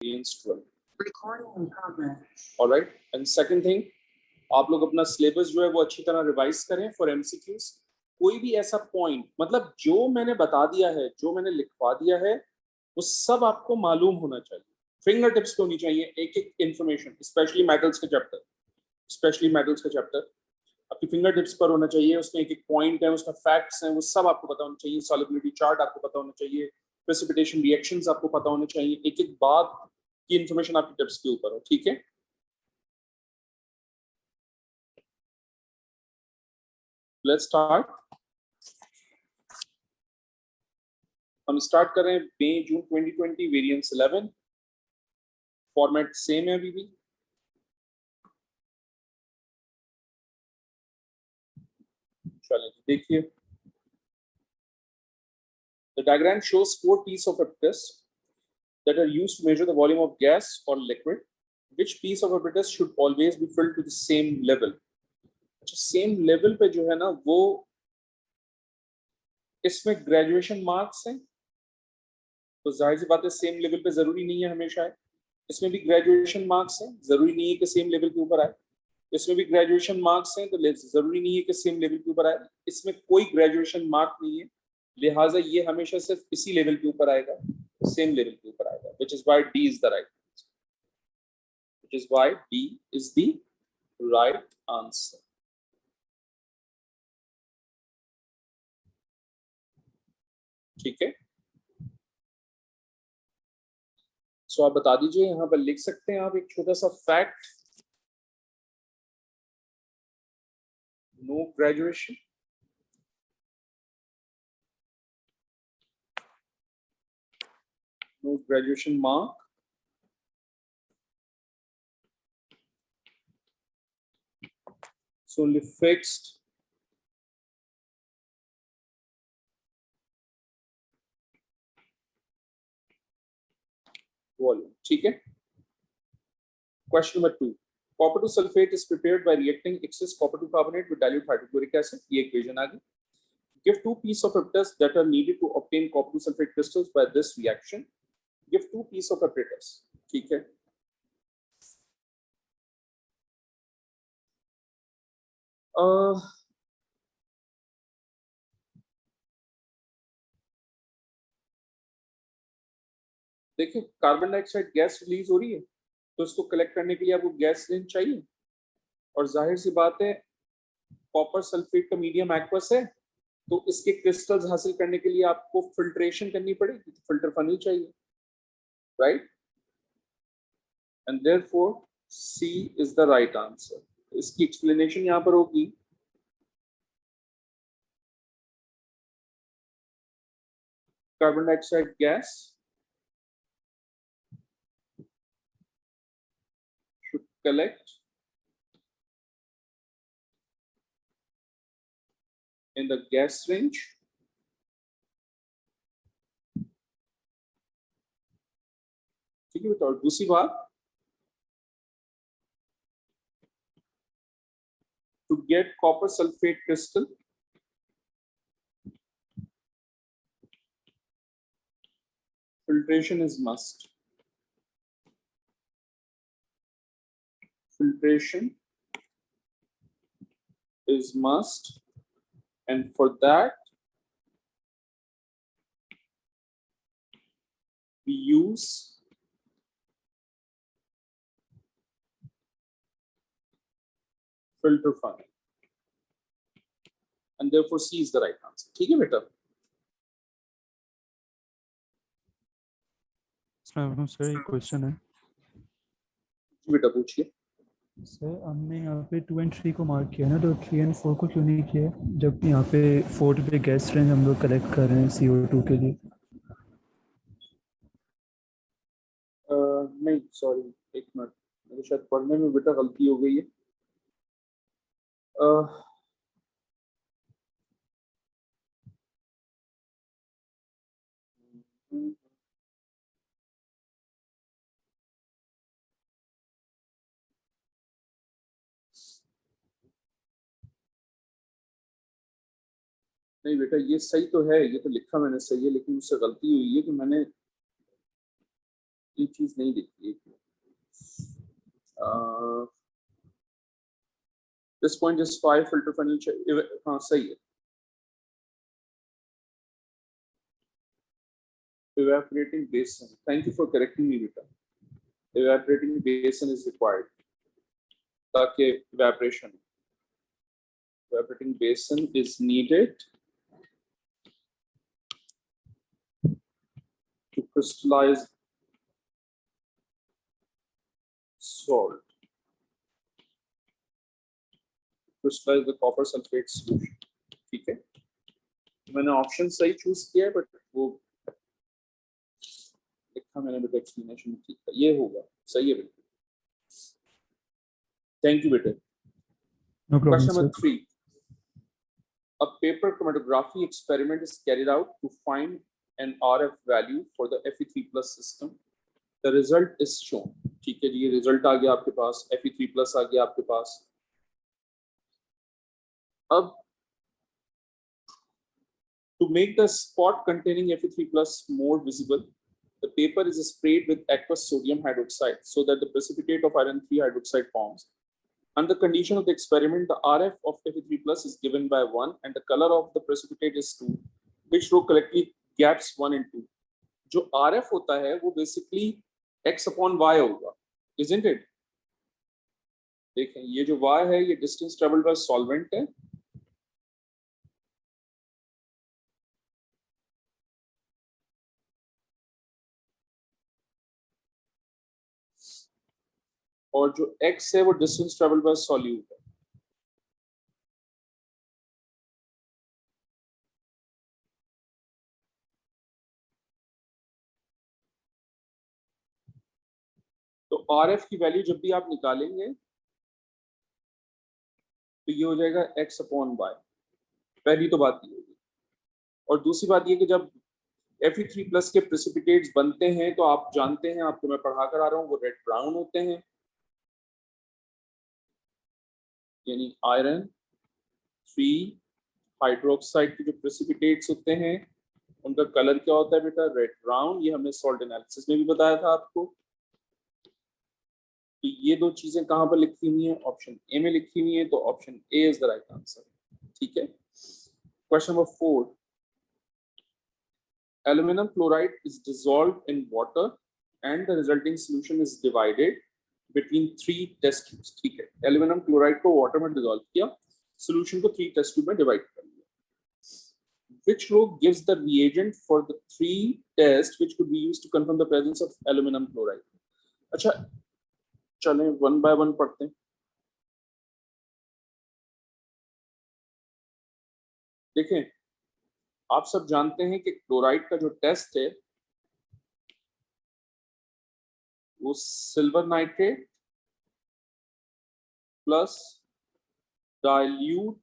variance 12. Recording in progress. All right. And second thing, आप लोग अपना सिलेबस जो है वो अच्छी तरह रिवाइज करें फॉर एमसीक्यूज. कोई भी ऐसा पॉइंट, मतलब जो मैंने बता दिया है, जो मैंने लिखवा दिया है, वो सब आपको मालूम होना चाहिए. फिंगर टिप्स पे होनी चाहिए एक एक इंफॉर्मेशन, स्पेशली मेटल्स का चैप्टर आपकी फिंगर टिप्स पर होना चाहिए. उसमें एक एक पॉइंट है, उसमें फैक्ट्स हैं, वो सब आपको पता होना चाहिए. सॉलिबिलिटी चार्ट आपको पता होना चाहिए, प्रेसिपिटेशन रिएक्शंस आपको पता होने चाहिए. एक एक बात की इंफॉर्मेशन आपकी टिप्स के ऊपर हो. ठीक है, लेट्स स्टार्ट. हम स्टार्ट कर रहे हैं मई जून 2020 वेरिएंस 11. फॉर्मेट सेम है अभी भी. चलिए देखिए. The diagram shows 4 pieces of apparatus that are used to measure the volume of gas or liquid. Which piece of apparatus should always be filled to the same level? अच्छा, same level पे जो है ना, वो इसमें graduation marks हैं, तो जाहिर सी बात है सेम लेवल पे जरूरी नहीं है हमेशा है. इसमें भी ग्रेजुएशन मार्क्स हैं, जरूरी नहीं है कि सेम लेवल के ऊपर आए. इसमें भी ग्रेजुएशन मार्क्स हैं, तो जरूरी नहीं है कि सेम लेवल के ऊपर आए. इसमें कोई ग्रेजुएशन मार्क नहीं है, लिहाजा ये हमेशा सिर्फ इसी लेवल के ऊपर आएगा, सेम लेवल के ऊपर आएगा. which is why D is the right answer. Which is why D is the right answer. ठीक है, सो आप बता दीजिए, यहां पर लिख सकते हैं आप एक छोटा सा fact. No graduation, no graduation mark. So only fixed volume. ठीक है. Question number 2. Copper 2 sulfate is prepared by reacting excess copper 2 carbonate with dilute hydrochloric acid. ये equation आ गई. Give 2 pieces of apparatus that are needed to obtain copper 2 sulfate crystals by this reaction. Give 2 pieces of apparatus. ठीक है. देखिए, carbon dioxide gas release हो रही है, तो इसको कलेक्ट करने के लिए आपको गैस लेंथ चाहिए. और जाहिर सी बात है, कॉपर सल्फेट का मीडियम एक्वस है, तो इसके क्रिस्टल्स हासिल करने के लिए आपको फिल्ट्रेशन करनी पड़ेगी, तो फिल्टर फनल चाहिए, right. And therefore C is the right answer. इसकी एक्सप्लेनेशन यहां पर होगी. Carbon dioxide gas should collect in the gas range ठीक है बेटा. और दूसरी बात, to get copper sulfate crystal filtration is must. Filtration is must, and for that we use filter funnel, and therefore C is the right answer. ठीक है बेटा. Sir एक क्वेश्चन है. बेटा पूछिए. सर हमने यहाँ पे 2 और 3 को मार्क किया ना, तो 3 और 4 को क्यों नहीं किया, जबकि यहाँ पे 4 पे गैस रेंज हम लोग कलेक्ट कर रहे हैं CO2 के लिए. नहीं सॉरी, एक मिनट, मेरे शायद पढ़ने में बेटा गलती हो गई है. नहीं बेटा, ये सही तो है, ये तो लिखा मैंने सही है, लेकिन उससे गलती हुई है कि मैंने ये चीज नहीं दिखती। This point is 5 filter funny. हाँ सही है। Evaporating basin, thank you for correcting me beta. Evaporating basin is required ताकि evaporating basin is needed to crystallize salt, crystallize the copper sulfate solution. ठीक है, मैंने ऑप्शन सही चूज किया but वो लिखा मैंने बेटा एक्सप्लेनेशन ठीक था, ये होगा सही है बेटा। थैंक यू बेटा। No problem, Question number sir. 3. A paper chromatography experiment is carried out to find an RF value for the Fe3 plus system. The result is shown. ठीक है जी, ये रिजल्ट आ गया आपके पास, Fe3 plus आ गया आपके पास। अब to make the spot containing Fe3 plus more visible, the paper is sprayed with aqueous sodium hydroxide so that the precipitate of iron 3 hydroxide forms. Under the condition of the experiment, the RF of Fe3 plus is given by 1 and the color of the precipitate is 2, which row correctly gaps 1 and 2. जो RF होता है वो basically x upon y होगा, isn't it? देखें ये जो y है ये distance traveled by solvent है, और जो x है वो distance traveled by solute है। तो RF की वैल्यू जब भी आप निकालेंगे तो ये हो जाएगा x अपॉन y। पहली तो बात ये होगी, और दूसरी बात ये कि जब Fe3 प्लस के प्रेसिपिटेट्स बनते हैं तो आप जानते हैं, आपको मैं पढ़ा कर आ रहा हूँ, वो रेड ब्राउन होते हैं, यानी आयरन 3 हाइड्रोक्साइड के जो प्रेसिपिटेट्स होते हैं उनका कलर क्या होता है बेटा, रेड ब्राउन। ये हमने सॉल्ट एनालिसिस में भी बताया था आपको। तो ये दो चीजें कहां पर लिखी हुई हैं, ऑप्शन ए में लिखी हुई है, तो option A is the right answer. ठीक है। Question number 4, aluminum chloride is dissolved in water and the resulting solution is divided between 3 test tubes। ठीक है, एल्यूमिनियम क्लोराइड को वाटर में डिसॉल्व किया, सॉल्यूशन को 3 टेस्ट ट्यूब में डिवाइड कर लिया। Which row gives the reagent for the 3 tests which could be used to confirm the presence of aluminum chloride? अच्छा चलें वन बाय वन पढ़ते हैं। देखें आप सब जानते हैं कि क्लोराइड का जो टेस्ट है वो silver nitrate plus dilute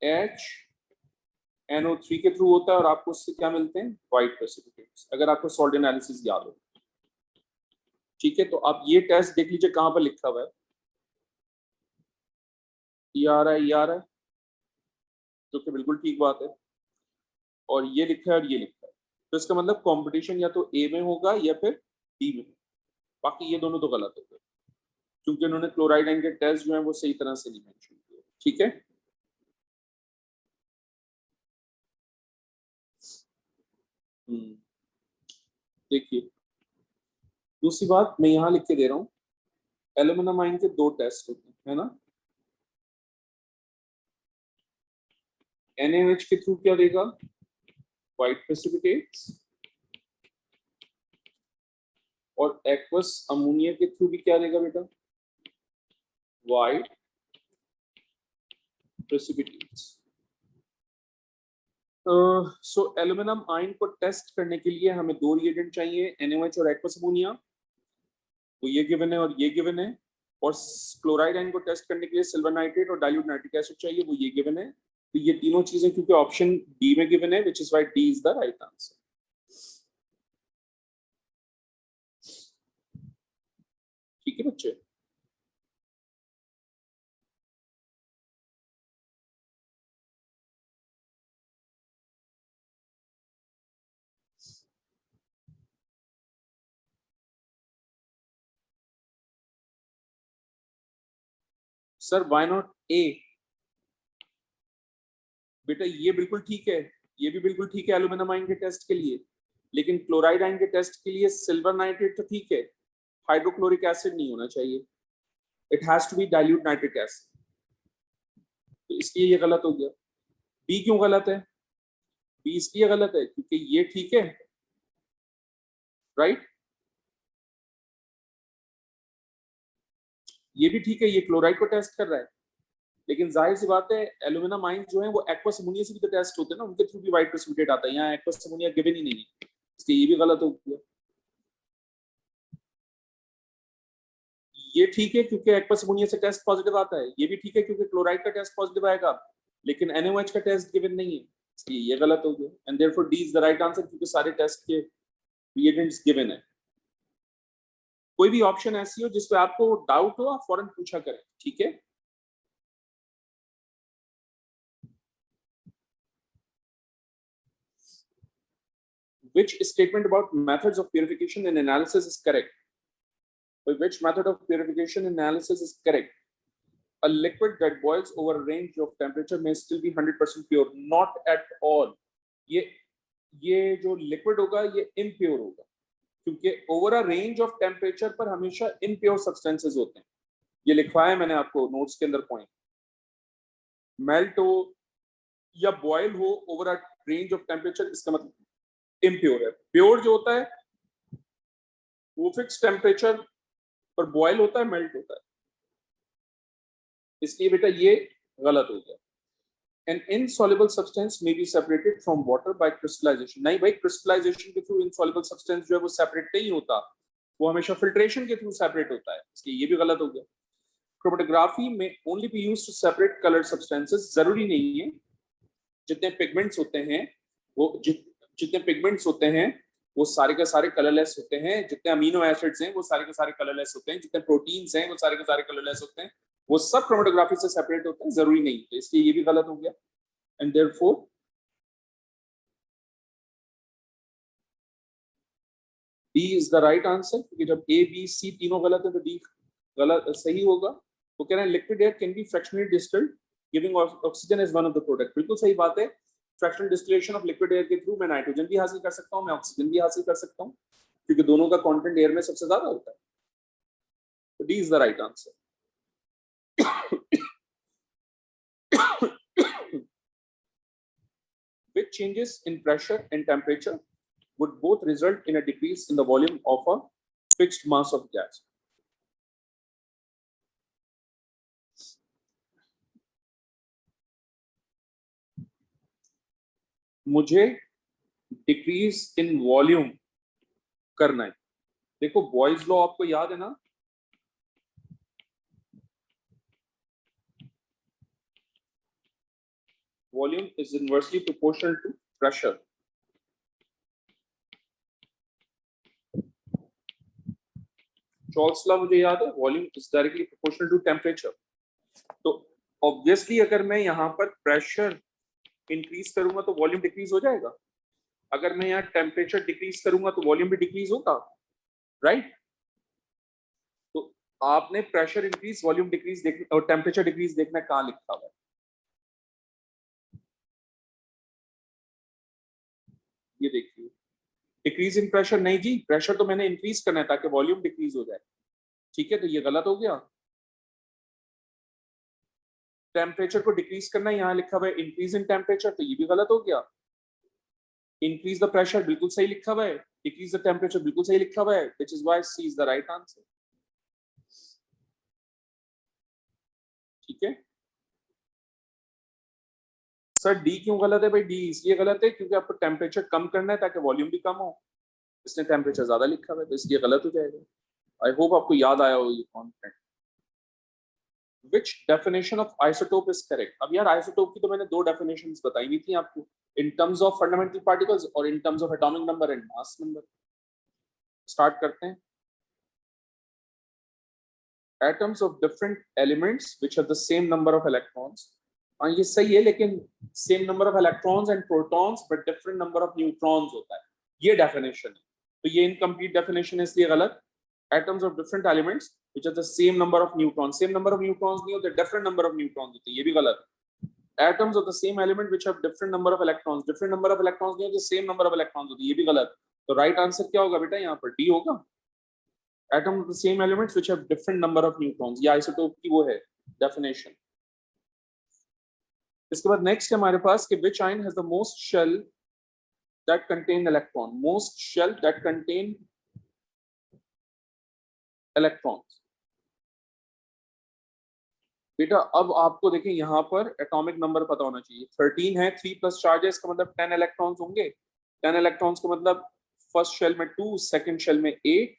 HNO3 के थ्रू होता है, और आपको उससे क्या मिलते हैं, व्हाइट प्रेसिपिटेट्स, अगर आपको सॉल्ट एनालिसिस याद हो। ठीक है, तो आप ये टेस्ट देख लीजिए कहां पर लिखा हुआ है, ये आ रहा है, ये आ रहा है, जो कि बिल्कुल ठीक बात है, और ये लिखा है और ये लिखा है, तो इसका मतलब कंपटीशन या तो ए में होगा या फिर डी में। बाकी ये दोनों तो गलत हो गए क्योंकि उन्होंने क्लोराइड आयन के टेस्ट जो है वो सही तरह से नहीं मेंशन किए। ठीक है, देखिए दूसरी बात मैं यहां लिख के दे रहा हूं, एल्यूमिनियम आयन के 2 टेस्ट होते हैं, है ना। NaOH के थ्रू क्या देगा, व्हाइट प्रेसिपिटेट्स, और एक्वस अमोनिया के थ्रू भी क्या देगा बेटा, white precipitates. So aluminium ion को टेस्ट करने के लिए हमें 2 रिएजेंट चाहिए, NaOH और एक्वस अमोनिया, वो ये गिवन है और ये गिवन है। और क्लोराइड आयन को टेस्ट करने के लिए सिल्वर नाइट्रेट और डाइल्यूट नाइट्रिक एसिड चाहिए, वो ये गिवन है। तो ये तीनों चीजें क्योंकि ऑप्शन डी में गिवन है, which is why D is the right answer. ठीक है बच्चे। Sir why not a? बेटा ये बिल्कुल ठीक है, ये भी बिल्कुल ठीक है एल्यूमिनियम आयन के टेस्ट के लिए, लेकिन क्लोराइड आयन के टेस्ट के लिए सिल्वर नाइट्रेट तो ठीक है, हाइड्रोक्लोरिक एसिड नहीं होना चाहिए, it has to be dilute nitric acid, तो इसलिए ये गलत हो गया। बी क्यों गलत है? बी इसलिए गलत है क्योंकि ये ठीक है, राइट, ये भी ठीक है, ये क्लोराइड को टेस्ट कर रहा है, लेकिन जाहिर सी बात है एल्यूमिनियम आयन जो है वो एक्वस अमोनिया से भी तो टेस्ट होते हैं ना, उनके थ्रू भी वाइट प्रेसिपिटेट आता है, यहाँ एक्वस अमोनिया गिवन ही नहीं है, इसलिए ये भी गलत हो गया। ये ठीक है क्योंकि एक्वस अमोनिया से टेस्ट पॉजिटिव आता है, ये भी ठीक है क्योंकि क्लोराइड का टेस्ट पॉजिटिव आएगा, लेकिन NaOH का टेस्ट गिवन नहीं है, इसलिए ये गलत हो गया, and therefore D is the right answer क्योंकि सारे टेस्ट के रिएजेंट्स गिवन है। कोई भी ऑप्शन ऐसी हो जिसपे आपको डाउट हो आप फौरन पूछा करें, ठीक है। Which statement about methods of purification and analysis is correct? Which method of purification and analysis is correct? A liquid that boils over a range of temperature may still be 100% pure. Not at all. ये जो liquid होगा ये impure होगा, क्योंकि over a range of temperature पर हमेशा impure substances होते हैं, ये लिखवाया है मैंने आपको नोट्स के अंदर पॉइंट। मेल्ट हो या बॉयल हो over a range of temperature, इसका मतलब इम्प्योर है। प्योर जो होता है वो फिक्स टेम्परेचर पर बॉयल होता है, मेल्ट होता है, इसलिए बेटा ये गलत हो गया। An insoluble substance may be separated from water by crystallization. नहीं भाई, crystallization के थ्रू insoluble substance जो है वो सेपरेट नहीं होता, वो हमेशा फिल्ट्रेशन के थ्रू सेपरेट होता है, इसलिए ये भी गलत हो गया। क्रोमेटोग्राफी में only be used to separate colour substances, जरूरी नहीं है, जितने पिगमेंट्स होते हैं वो जितने पिगमेंट्स होते हैं वो सारे के सारे कलरलेस होते हैं, जितने अमीनो एसिड्स हैं वो सारे के सारे कलरलेस होते हैं, जितने प्रोटीन्स हैं वो सारे के सारे कलरलेस होते हैं, वो सब क्रोमेटोग्राफी से सेपरेट होते हैं, जरूरी नहीं, तो इसलिए ये भी गलत हो गया। And therefore D is the right answer, क्योंकि जब ए बी सी तीनों गलत है तो डी गलत सही होगा। वो कह रहे हैं liquid air can be fractionally distilled giving oxygen as one of the product, बिल्कुल सही बात है। Fractional distillation of liquid air के थ्रू मैं नाइट्रोजन भी हासिल कर सकता हूँ, मैं ऑक्सीजन भी हासिल कर सकता हूँ, क्योंकि दोनों का कंटेंट एयर में सबसे ज्यादा होता है, तो D is the right answer. Which changes in pressure and temperature would both result in a decrease in the volume of a fixed mass of gas? मुझे डिक्रीज इन वॉल्यूम करना है। देखो बॉयज लॉ आपको याद है ना, volume is inversely proportional to pressure. Charles law मुझे याद है, volume is directly proportional to temperature. तो ऑब्वियसली अगर मैं यहाँ पर प्रेशर इंक्रीज करूंगा तो वॉल्यूम डिक्रीज हो जाएगा, अगर मैं यहाँ टेम्परेचर डिक्रीज करूंगा तो वॉल्यूम भी डिक्रीज होगा, राइट। तो आपने प्रेशर इंक्रीज वॉल्यूम डिक्रीज देखना और टेम्परेचर डिक्रीज देखना कहाँ लिखा हुआ है, ये देखिए, डिक्रीज इन प्रेशर नहीं जी, प्रेशर तो मैंने इंक्रीज करना है ताकि वॉल्यूम डिक्रीज हो जाए, ठीक है, तो ये गलत हो गया। टेम्परेचर को डिक्रीज करना है, यहाँ लिखा हुआ है इंक्रीज इन टेम्परेचर, तो ये भी गलत हो गया। इंक्रीज द प्रेशर बिल्कुल सही लिखा हुआ है, डिक्रीज द टेम्परेचर बिल्कुल सही लिखा हुआ है, which is why C is the right answer, ठीक है। सर डी क्यों गलत है? भाई डी इसलिए गलत है क्योंकि आपको टेम्परेचर कम करना है ताकि वॉल्यूम भी कम हो, इसने टेम्परेचर ज्यादा लिखा हुआ है तो इसलिए गलत हो जाएगा। आई होप आपको याद आया हो ये content. Which definition of isotope is correct? अब यार आइसोटोप की तो मैंने दो डेफिनेशंस बताई हुई थी आपको, in terms of fundamental particles और in terms of atomic number and mass number. Start करते हैं। Atoms of different elements which have the same number of electrons, हाँ ये सही है, लेकिन same number of electrons and protons but different number of neutrons होता है, ये डेफिनेशन है, तो ये इनकम्प्लीट डेफिनेशन है इसलिए गलत। atoms of different elements which have the same number of neutrons. Same number of neutrons नहीं होते, different number of neutrons होते हैं, ये भी गलत है. Atoms of the same element which have different number of electrons. Different number of electrons नहीं होते, same number of electrons होते हैं, ये भी गलत. तो right answer क्या होगा बेटा यहाँ पर? D होगा. Atoms of the same elements which have different number of neutrons. ये isotope की वो है definition. इसके बाद next है हमारे पास कि which ion has the most shell that contain electron. Most shell that contain electrons. बेटा अब आपको देखें यहाँ पर एटॉमिक नंबर पता होना चाहिए. 13 है, 3 प्लस चार्ज है, इसका मतलब 10 इलेक्ट्रॉन्स होंगे. 10 इलेक्ट्रॉन्स का मतलब फर्स्ट शेल में 2, सेकंड शेल में 8.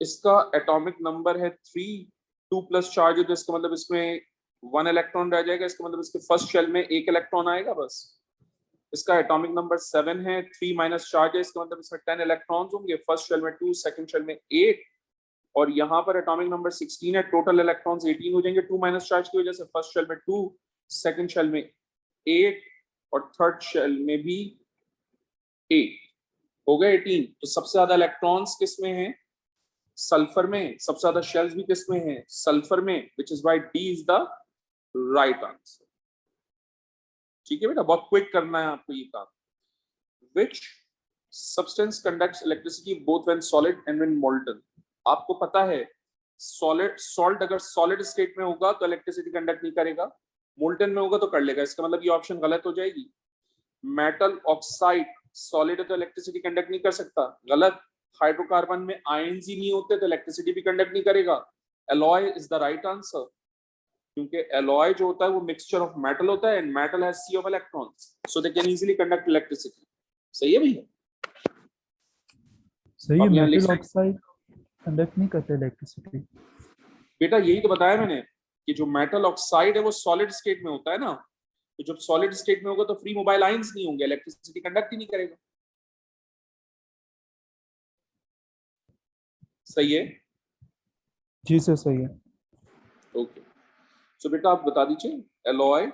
इसका एटॉमिक नंबर है 3. 2 प्लस चार्ज है तो इसका मतलब इसमें 1 इलेक्ट्रॉन रह जाएगा. इसका मतलब इसके फर्स्ट शेल में 1 इलेक्ट्रॉन आएगा बस. इसका एटॉमिक नंबर 7 है. 3 माइनस चार्ज है, इसका मतलब इसमें 10 इलेक्ट्रॉन्स होंगे. फर्स्ट शेल में 2, सेकंड शेल में 8. और यहाँ पर एटॉमिक नंबर 16 है. टोटल इलेक्ट्रॉन्स 18 हो जाएंगे 2 माइनस चार्ज की वजह से. फर्स्ट शेल में 2, सेकंड शेल में 8 और थर्ड शेल में भी 8 हो गए 18. तो सबसे ज्यादा इलेक्ट्रॉन्स किस में हैं? सल्फर में. सबसे ज्यादा शेल्स भी किस में हैं? सल्फर में. Which is why D is the right answer. ठीक है बेटा, बहुत क्विक करना है आपको ये काम. Which substance conducts electricity both when solid and when molten. आपको पता है सॉल्ट अगर सॉलिड स्टेट में होगा तो इलेक्ट्रिसिटी कंडक्ट नहीं करेगा, मोल्टन में होगा तो कर लेगा. इसका मतलब ये ऑप्शन गलत हो जाएगी. मेटल ऑक्साइड सॉलिड है तो इलेक्ट्रिसिटी कंडक्ट नहीं कर सकता, गलत. हाइड्रोकार्बन में आयंस ही नहीं होते तो इलेक्ट्रिसिटी भी कंडक्ट नहीं करेगा. Alloy is the right answer, क्योंकि एलॉय जो होता है वो मिक्सचर ऑफ मेटल होता है and metal has sea of electrons so they can easily conduct electricity. सही है भैया? सही है. अब यहाँ मेटल लिख ऑक्साइड कंडक्ट नहीं करते इलेक्ट्रिसिटी. बेटा यही तो बताया मैंने कि जो मेटल ऑक्साइड है वो सॉलिड स्टेट में होता है ना, तो जब सॉलिड स्टेट में होगा तो फ्री मोबाइल आयंस नहीं होंगे, इलेक्ट्रिसिटी कंडक्ट ही नहीं करेगा. सही है? जी सर सही है. ओके. सो बेटा आप बता दीजिए. Alloy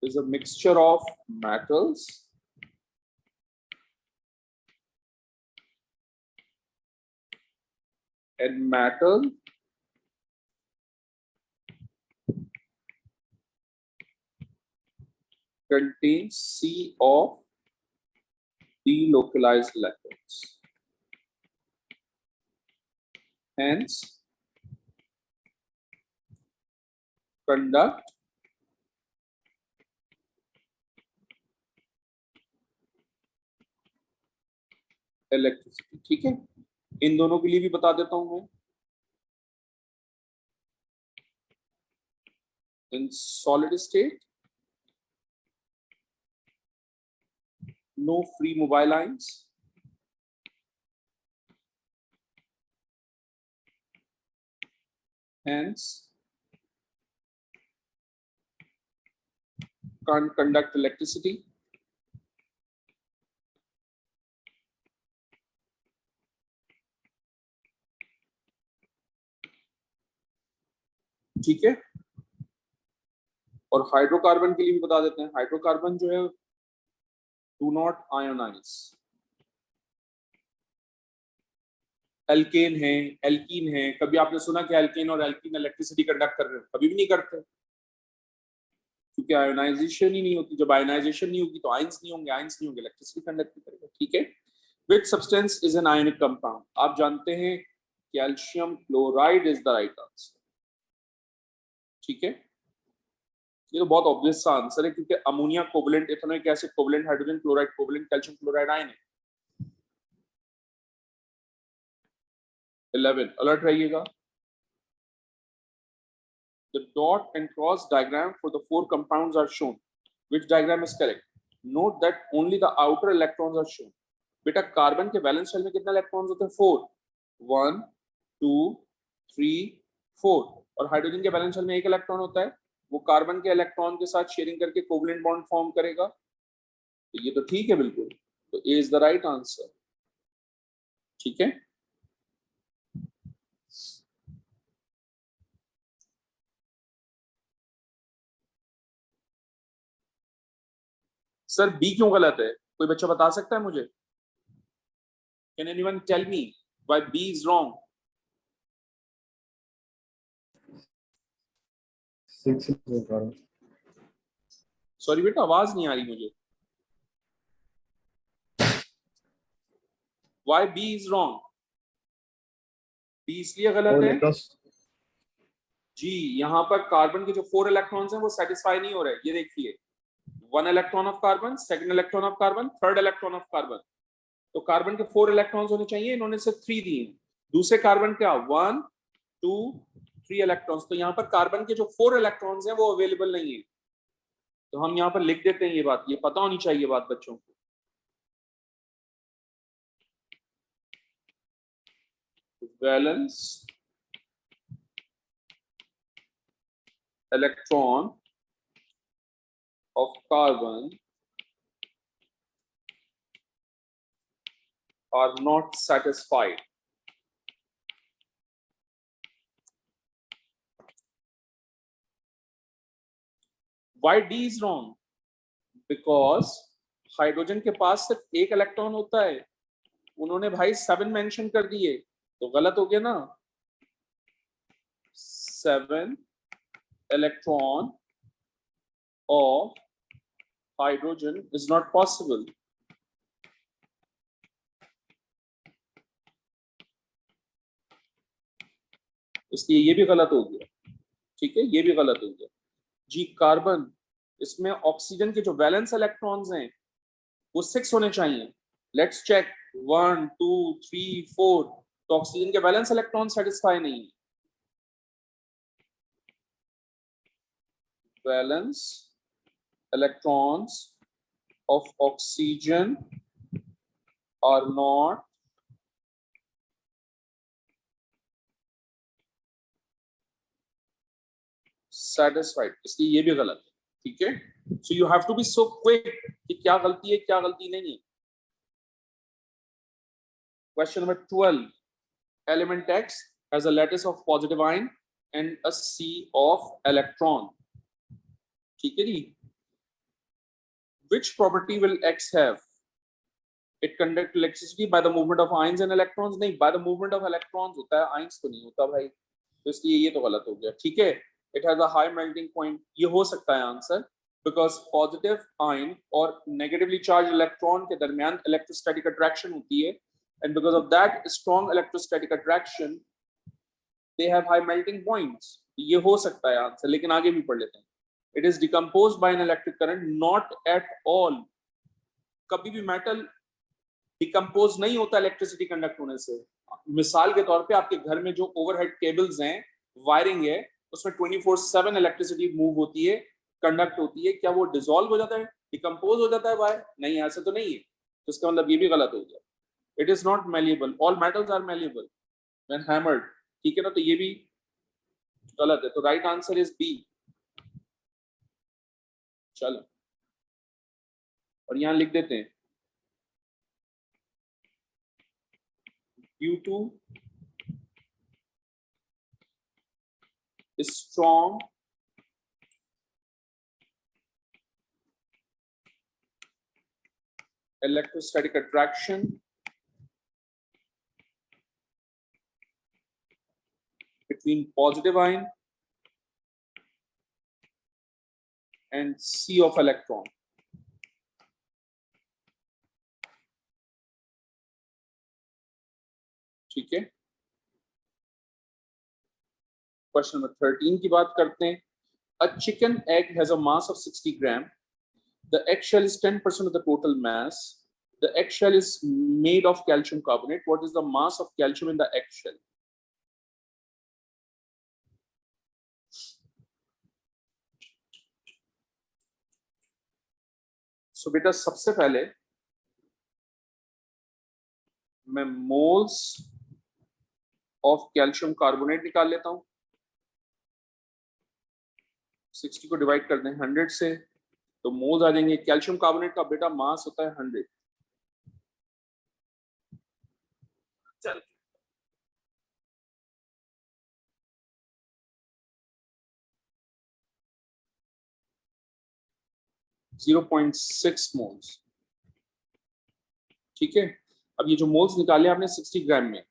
is a mixture of metals and metal contains C of delocalized electrons. Hence, conduct electricity. ठीक है, इन दोनों के लिए भी बता देता हूं मैं. In solid state no free mobile ions, hence can't conduct electricity. ठीक है. और हाइड्रोकार्बन के लिए भी बता देते हैं. हाइड्रोकार्बन जो है डू नॉट आयोनाइज. एल्केन है, एल्कीन है. कभी आपने सुना कि एल्केन और एल्कीन इलेक्ट्रिसिटी कंडक्ट कर रहे हैं? कभी भी नहीं करते, क्योंकि आयोनाइजेशन ही नहीं होती. जब आयोनाइजेशन नहीं होगी तो आयंस नहीं होंगे, आयंस नहीं होंगे, इलेक्ट्रिसिटी कंडक्ट नहीं करेगा. ठीक है. Which substance is an ionic compound. आप जानते हैं calcium chloride is the right answer. ठीक है, ये तो बहुत ऑब्वियस सा आंसर है, क्योंकि ammonia covalent, ethanoic acid covalent, hydrogen chloride covalent, calcium chloride ion है. 11 अलर्ट रहिएगा. The dot and cross diagram for the 4 compounds are shown. Which diagram is correct? Note that only the outer electrons are shown. बेटा carbon के valence shell में कितने electrons होते हैं? 4. 1 2 3 4. और hydrogen के वैलेंस शेल में 1 इलेक्ट्रॉन होता है. वो कार्बन के इलेक्ट्रॉन के साथ शेयरिंग करके कोवलेंट बॉन्ड फॉर्म करेगा. तो ये तो ठीक है बिल्कुल. तो ए इज द राइट आंसर. ठीक है. सर बी क्यों गलत है? कोई बच्चा बता सकता है मुझे? Can anyone tell me why B is wrong? 6 sorry बेटा, आवाज नहीं आ रही मुझे। Why B is wrong? B इसलिए गलत है जी, यहाँ पर कार्बन के जो 4 इलेक्ट्रॉन्स हैं वो सेटिस्फाई नहीं हो रहे। ये देखिए, 1 electron of carbon, second electron of carbon, third electron of carbon. तो कार्बन के 4 इलेक्ट्रॉन्स होने चाहिए, इन्होंने सिर्फ 3 दिए। दूसरे कार्बन क्या 1 2 3 इलेक्ट्रॉन्स। तो यहाँ पर कार्बन के जो 4 इलेक्ट्रॉन्स हैं वो अवेलेबल नहीं है। तो हम यहाँ पर लिख देते हैं ये बात, ये पता होनी चाहिए बात बच्चों को। Valence electron of carbon are not satisfied. Why D is wrong? Because hydrogen के पास सिर्फ एक इलेक्ट्रॉन होता है, उन्होंने भाई 7 मेंशन कर दिए, तो गलत हो गया ना। 7 electron of hydrogen is not possible. इसलिए ये भी गलत हो गया। ठीक है, ये भी गलत हो गया जी। कार्बन, इसमें ऑक्सीजन के जो वैलेंस इलेक्ट्रॉन्स हैं वो 6 होने चाहिए। Let's check 1 2 3 4। तो ऑक्सीजन के वैलेंस इलेक्ट्रॉन सेटिस्फाई नहीं है। Valence electrons of oxygen are not satisfied, इसलिए ये भी गलत है। ठीक है, so you have to be so quick कि क्या गलती है क्या गलती नहीं है। Question number 12. Element X has a lattice of positive ion and a sea of electron. ठीक है जी। Which property will X have? It conduct electricity by the movement of ions and electrons. नहीं, by the movement of electrons होता है, ions तो नहीं होता भाई, तो इसलिए ये तो गलत हो गया। ठीक है, it has a high melting point, ये हो सकता है आंसर, because positive ion और negatively charged electron के दरमियान electrostatic attraction होती है, and because of that strong electrostatic attraction they have high melting points. ये हो सकता है आंसर, लेकिन आगे भी पढ़ लेते हैं। It is decomposed by an electric current, not at all. कभी भी मेटल डिकम्पोज नहीं होता इलेक्ट्रिसिटी कंडक्ट होने से। मिसाल के तौर पे आपके घर में जो ओवरहेड केबल्स हैं, वायरिंग है, उसमें 24/7 इलेक्ट्रिसिटी मूव होती है, कंडक्ट होती है। क्या वो डिसॉल्व हो जाता है, डिकम्पोज हो जाता है वायर? नहीं, ऐसा तो नहीं है। तो इसका मतलब ये भी गलत हो गया। It is not malleable, all metals are malleable when hammered. ठीक है ना, तो ये भी गलत है। तो राइट आंसर इज बी। चलो, और यहां लिख देते हैं due to strong electrostatic attraction between positive ion and sea of electron. ठीक है, क्वेश्चन नंबर 13 की बात करते हैं। A chicken egg has a mass of 60 gram. The eggshell is 10% of the total mass. The eggshell is made of calcium carbonate. What is the mass of calcium in the eggshell? So बेटा, सबसे पहले मैं moles of calcium carbonate निकाल लेता हूं। 60 को divide कर दें 100 से, तो मोल्स आ जाएंगे। कैल्शियम कार्बोनेट का बेटा मास होता है 100। चल, .6 मोल्स। ठीक है, अब ये जो मोल्स निकाले आपने 60 ग्राम में,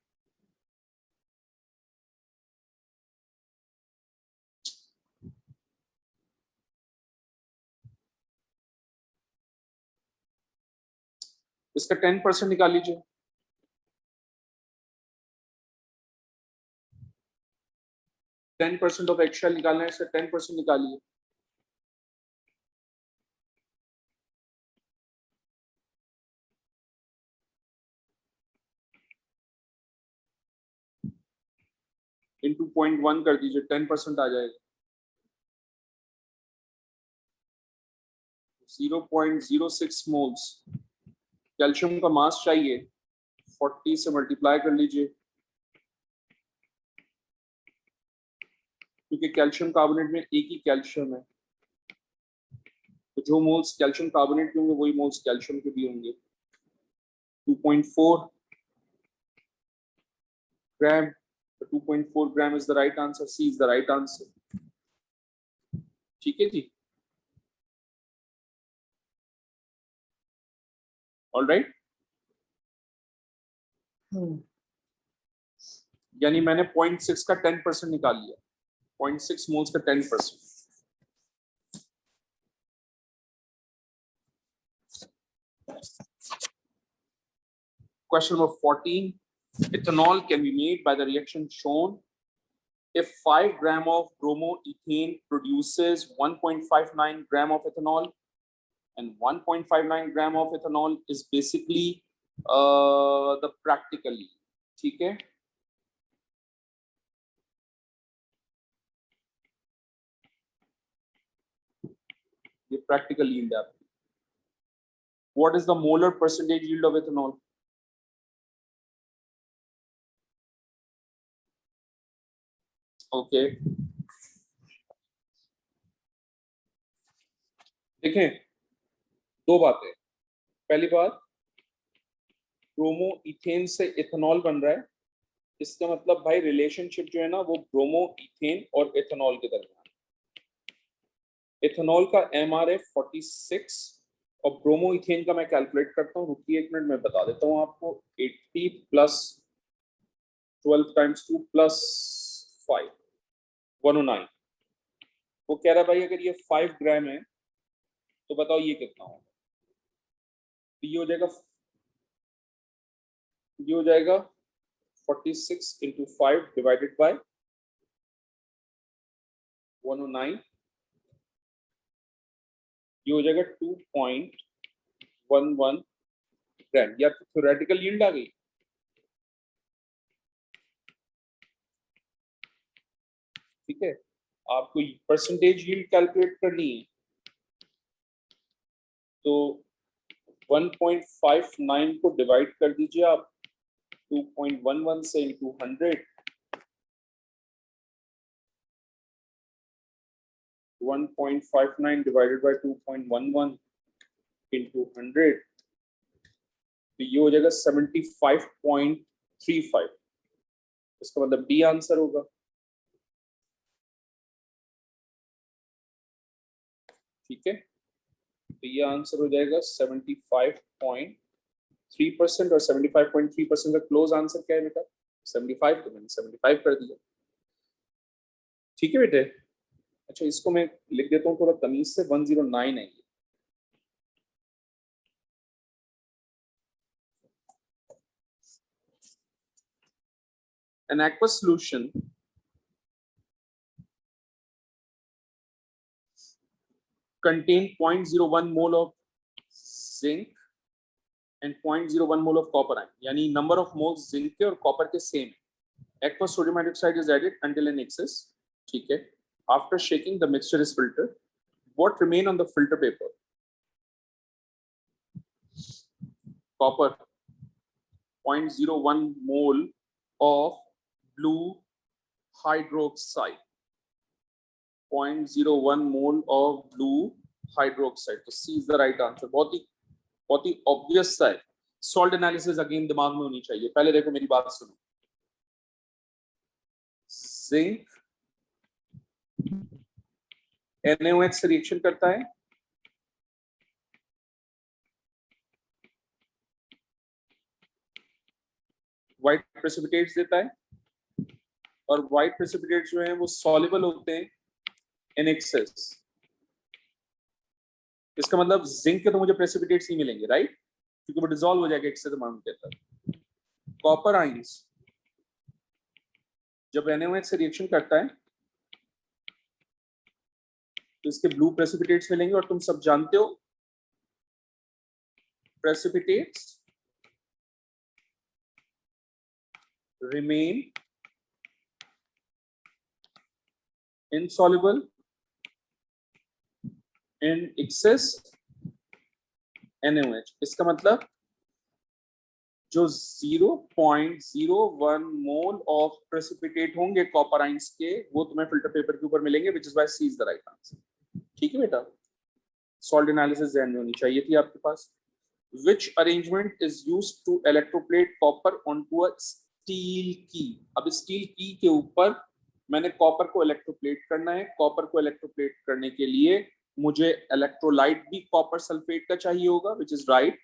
इसका 10% निकाल लीजिए। %10 ऑफ एक्शेल निकालना है, इसका 10% निकालिए। इंटू 0.1 कर दीजिए, 10% आ जाएगा। 0.06 मोल्स कैल्शियम का मास चाहिए, 40 से मल्टीप्लाई कर लीजिए, क्योंकि कैल्शियम कार्बोनेट में एक ही कैल्शियम है, तो जो मोल्स कैल्शियम कार्बोनेट के होंगे वही मोल्स कैल्शियम के भी होंगे। 2.4 gram, 2.4 gram is the right answer, C is the right answer। ठीक है जी, ऑल राइट। यानी मैंने 0.6 का 10% निकाल लिया, 0.6 मोल्स का 10%। Question number 14. Ethanol can be made by the reaction shown if 5 gram of bromoethane produces 1.59 gram of ethanol, and 1.59 gram of ethanol is basically the practical yield। ठीक है, ये practical yield है आपकी। What is the molar percentage yield of ethanol? Okay, देखें दो बातें। पहली बात, ब्रोमो इथेन से इथेनॉल बन रहा है, इसका मतलब भाई रिलेशनशिप जो है ना वो ब्रोमो इथेन और इथेनॉल के दरमियान। इथेनॉल का MR है 46 और ब्रोमो इथेन का मैं कैलकुलेट करता हूँ, रुकिए एक मिनट में बता देता हूँ आपको। 80 प्लस 12 टाइम्स 2 प्लस 5 109। वो कह रहा है भाई अगर ये 5 ग्राम है तो बताओ ये कितना होगा। तो ये हो जाएगा 46 इंटू 5 डिवाइडेड बाय 109, ये हो जाएगा 2.11 ग्राम। या तो थ्योरेटिकल यील्ड आ गई, ठीक है। आपको परसेंटेज यील्ड कैलकुलेट करनी है तो 1.59 को डिवाइड कर दीजिए आप 2.11 से इंटू 100, 1.59 डिवाइडेड बाय 2.11 इंटू 100, तो ये हो जाएगा 75.35। इसका मतलब डी आंसर होगा। ठीक है, तो ये आंसर हो जाएगा 75.3%। और 75.3% का क्लोज आंसर क्या है बेटा? 75, तो मैंने 75 कर दिया। ठीक है बेटे, अच्छा इसको मैं लिख देता हूँ थोड़ा तमीज से, 109 है ये। An aqueous solution contain 0.01 mole of zinc and 0.01 mole of copper ion, यानी number of moles zinc के और copper के same। Aqueous sodium hydroxide is added until an excess। ठीक है, after shaking the mixture is filtered, what remain on the filter paper? Copper, 0.01 mole of blue hydroxide, 0.01 mole of blue hydroxide। तो C is the right answer। बहुत ही obvious सा है। Salt analysis again दिमाग में होनी चाहिए। पहले देखो मेरी बात सुनो, जिंक NaOH से रिएक्शन करता है, व्हाइट प्रेसिपिटेट्स देता है और व्हाइट प्रेसिपिटेट्स जो है वो सॉल्युबल होते हैं इन एक्सेस। इसका मतलब जिंक के तो मुझे प्रेसिपिटेट्स नहीं मिलेंगे, राइट, क्योंकि वो डिसॉल्व हो जाएगा एक्सेस अमाउंट के अंदर। कॉपर आयंस जब NaOH से रिएक्शन करता है तो इसके ब्लू प्रेसिपिटेट्स मिलेंगे, और तुम सब जानते हो precipitates remain insoluble in excess NaOH। इसका मतलब जो 0.01 मोल ऑफ प्रेसिपिटेट होंगे कॉपर आइंस के, वो तुम्हें फिल्टर पेपर के ऊपर मिलेंगे, which is why C is the right answer. ठीक है बेटा, सॉल्ट एनालिसिस ध्यान में होनी चाहिए थी आपके पास। Which arrangement is used to electroplate copper onto a steel की। अब स्टील की के ऊपर मैंने कॉपर को इलेक्ट्रोप्लेट करना है। कॉपर को इलेक्ट्रोप्लेट करने के लिए मुझे इलेक्ट्रोलाइट भी कॉपर सल्फेट का चाहिए होगा, विच इज राइट।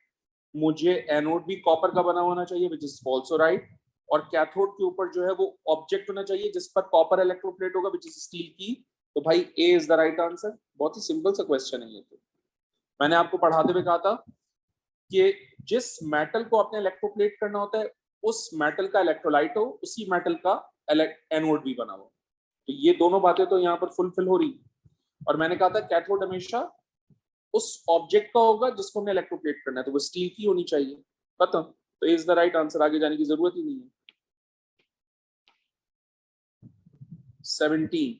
मुझे एनोड भी कॉपर का बना होना चाहिए, विच इज आल्सो राइट। और कैथोड के ऊपर जो है वो ऑब्जेक्ट होना चाहिए जिस पर कॉपर इलेक्ट्रोप्लेट होगा, विच इज स्टील की। तो भाई ए इज द राइट आंसर। बहुत ही सिंपल सा क्वेश्चन है ये। तो मैंने आपको पढ़ाते हुए कहा था कि जिस मेटल को आपने इलेक्ट्रोप्लेट करना होता है उस मेटल का इलेक्ट्रोलाइट हो, उसी मेटल का एनोड भी बना हो। तो ये दोनों बातें तो यहाँ पर फुलफिल हो रही। और मैंने कहा था कैथोड हमेशा उस ऑब्जेक्ट का होगा जिसको हमने इलेक्ट्रोप्लेट करना है, तो वो स्टील की होनी चाहिए। खत्म। तो इज द राइट आंसर, आगे जाने की जरूरत ही नहीं है। 17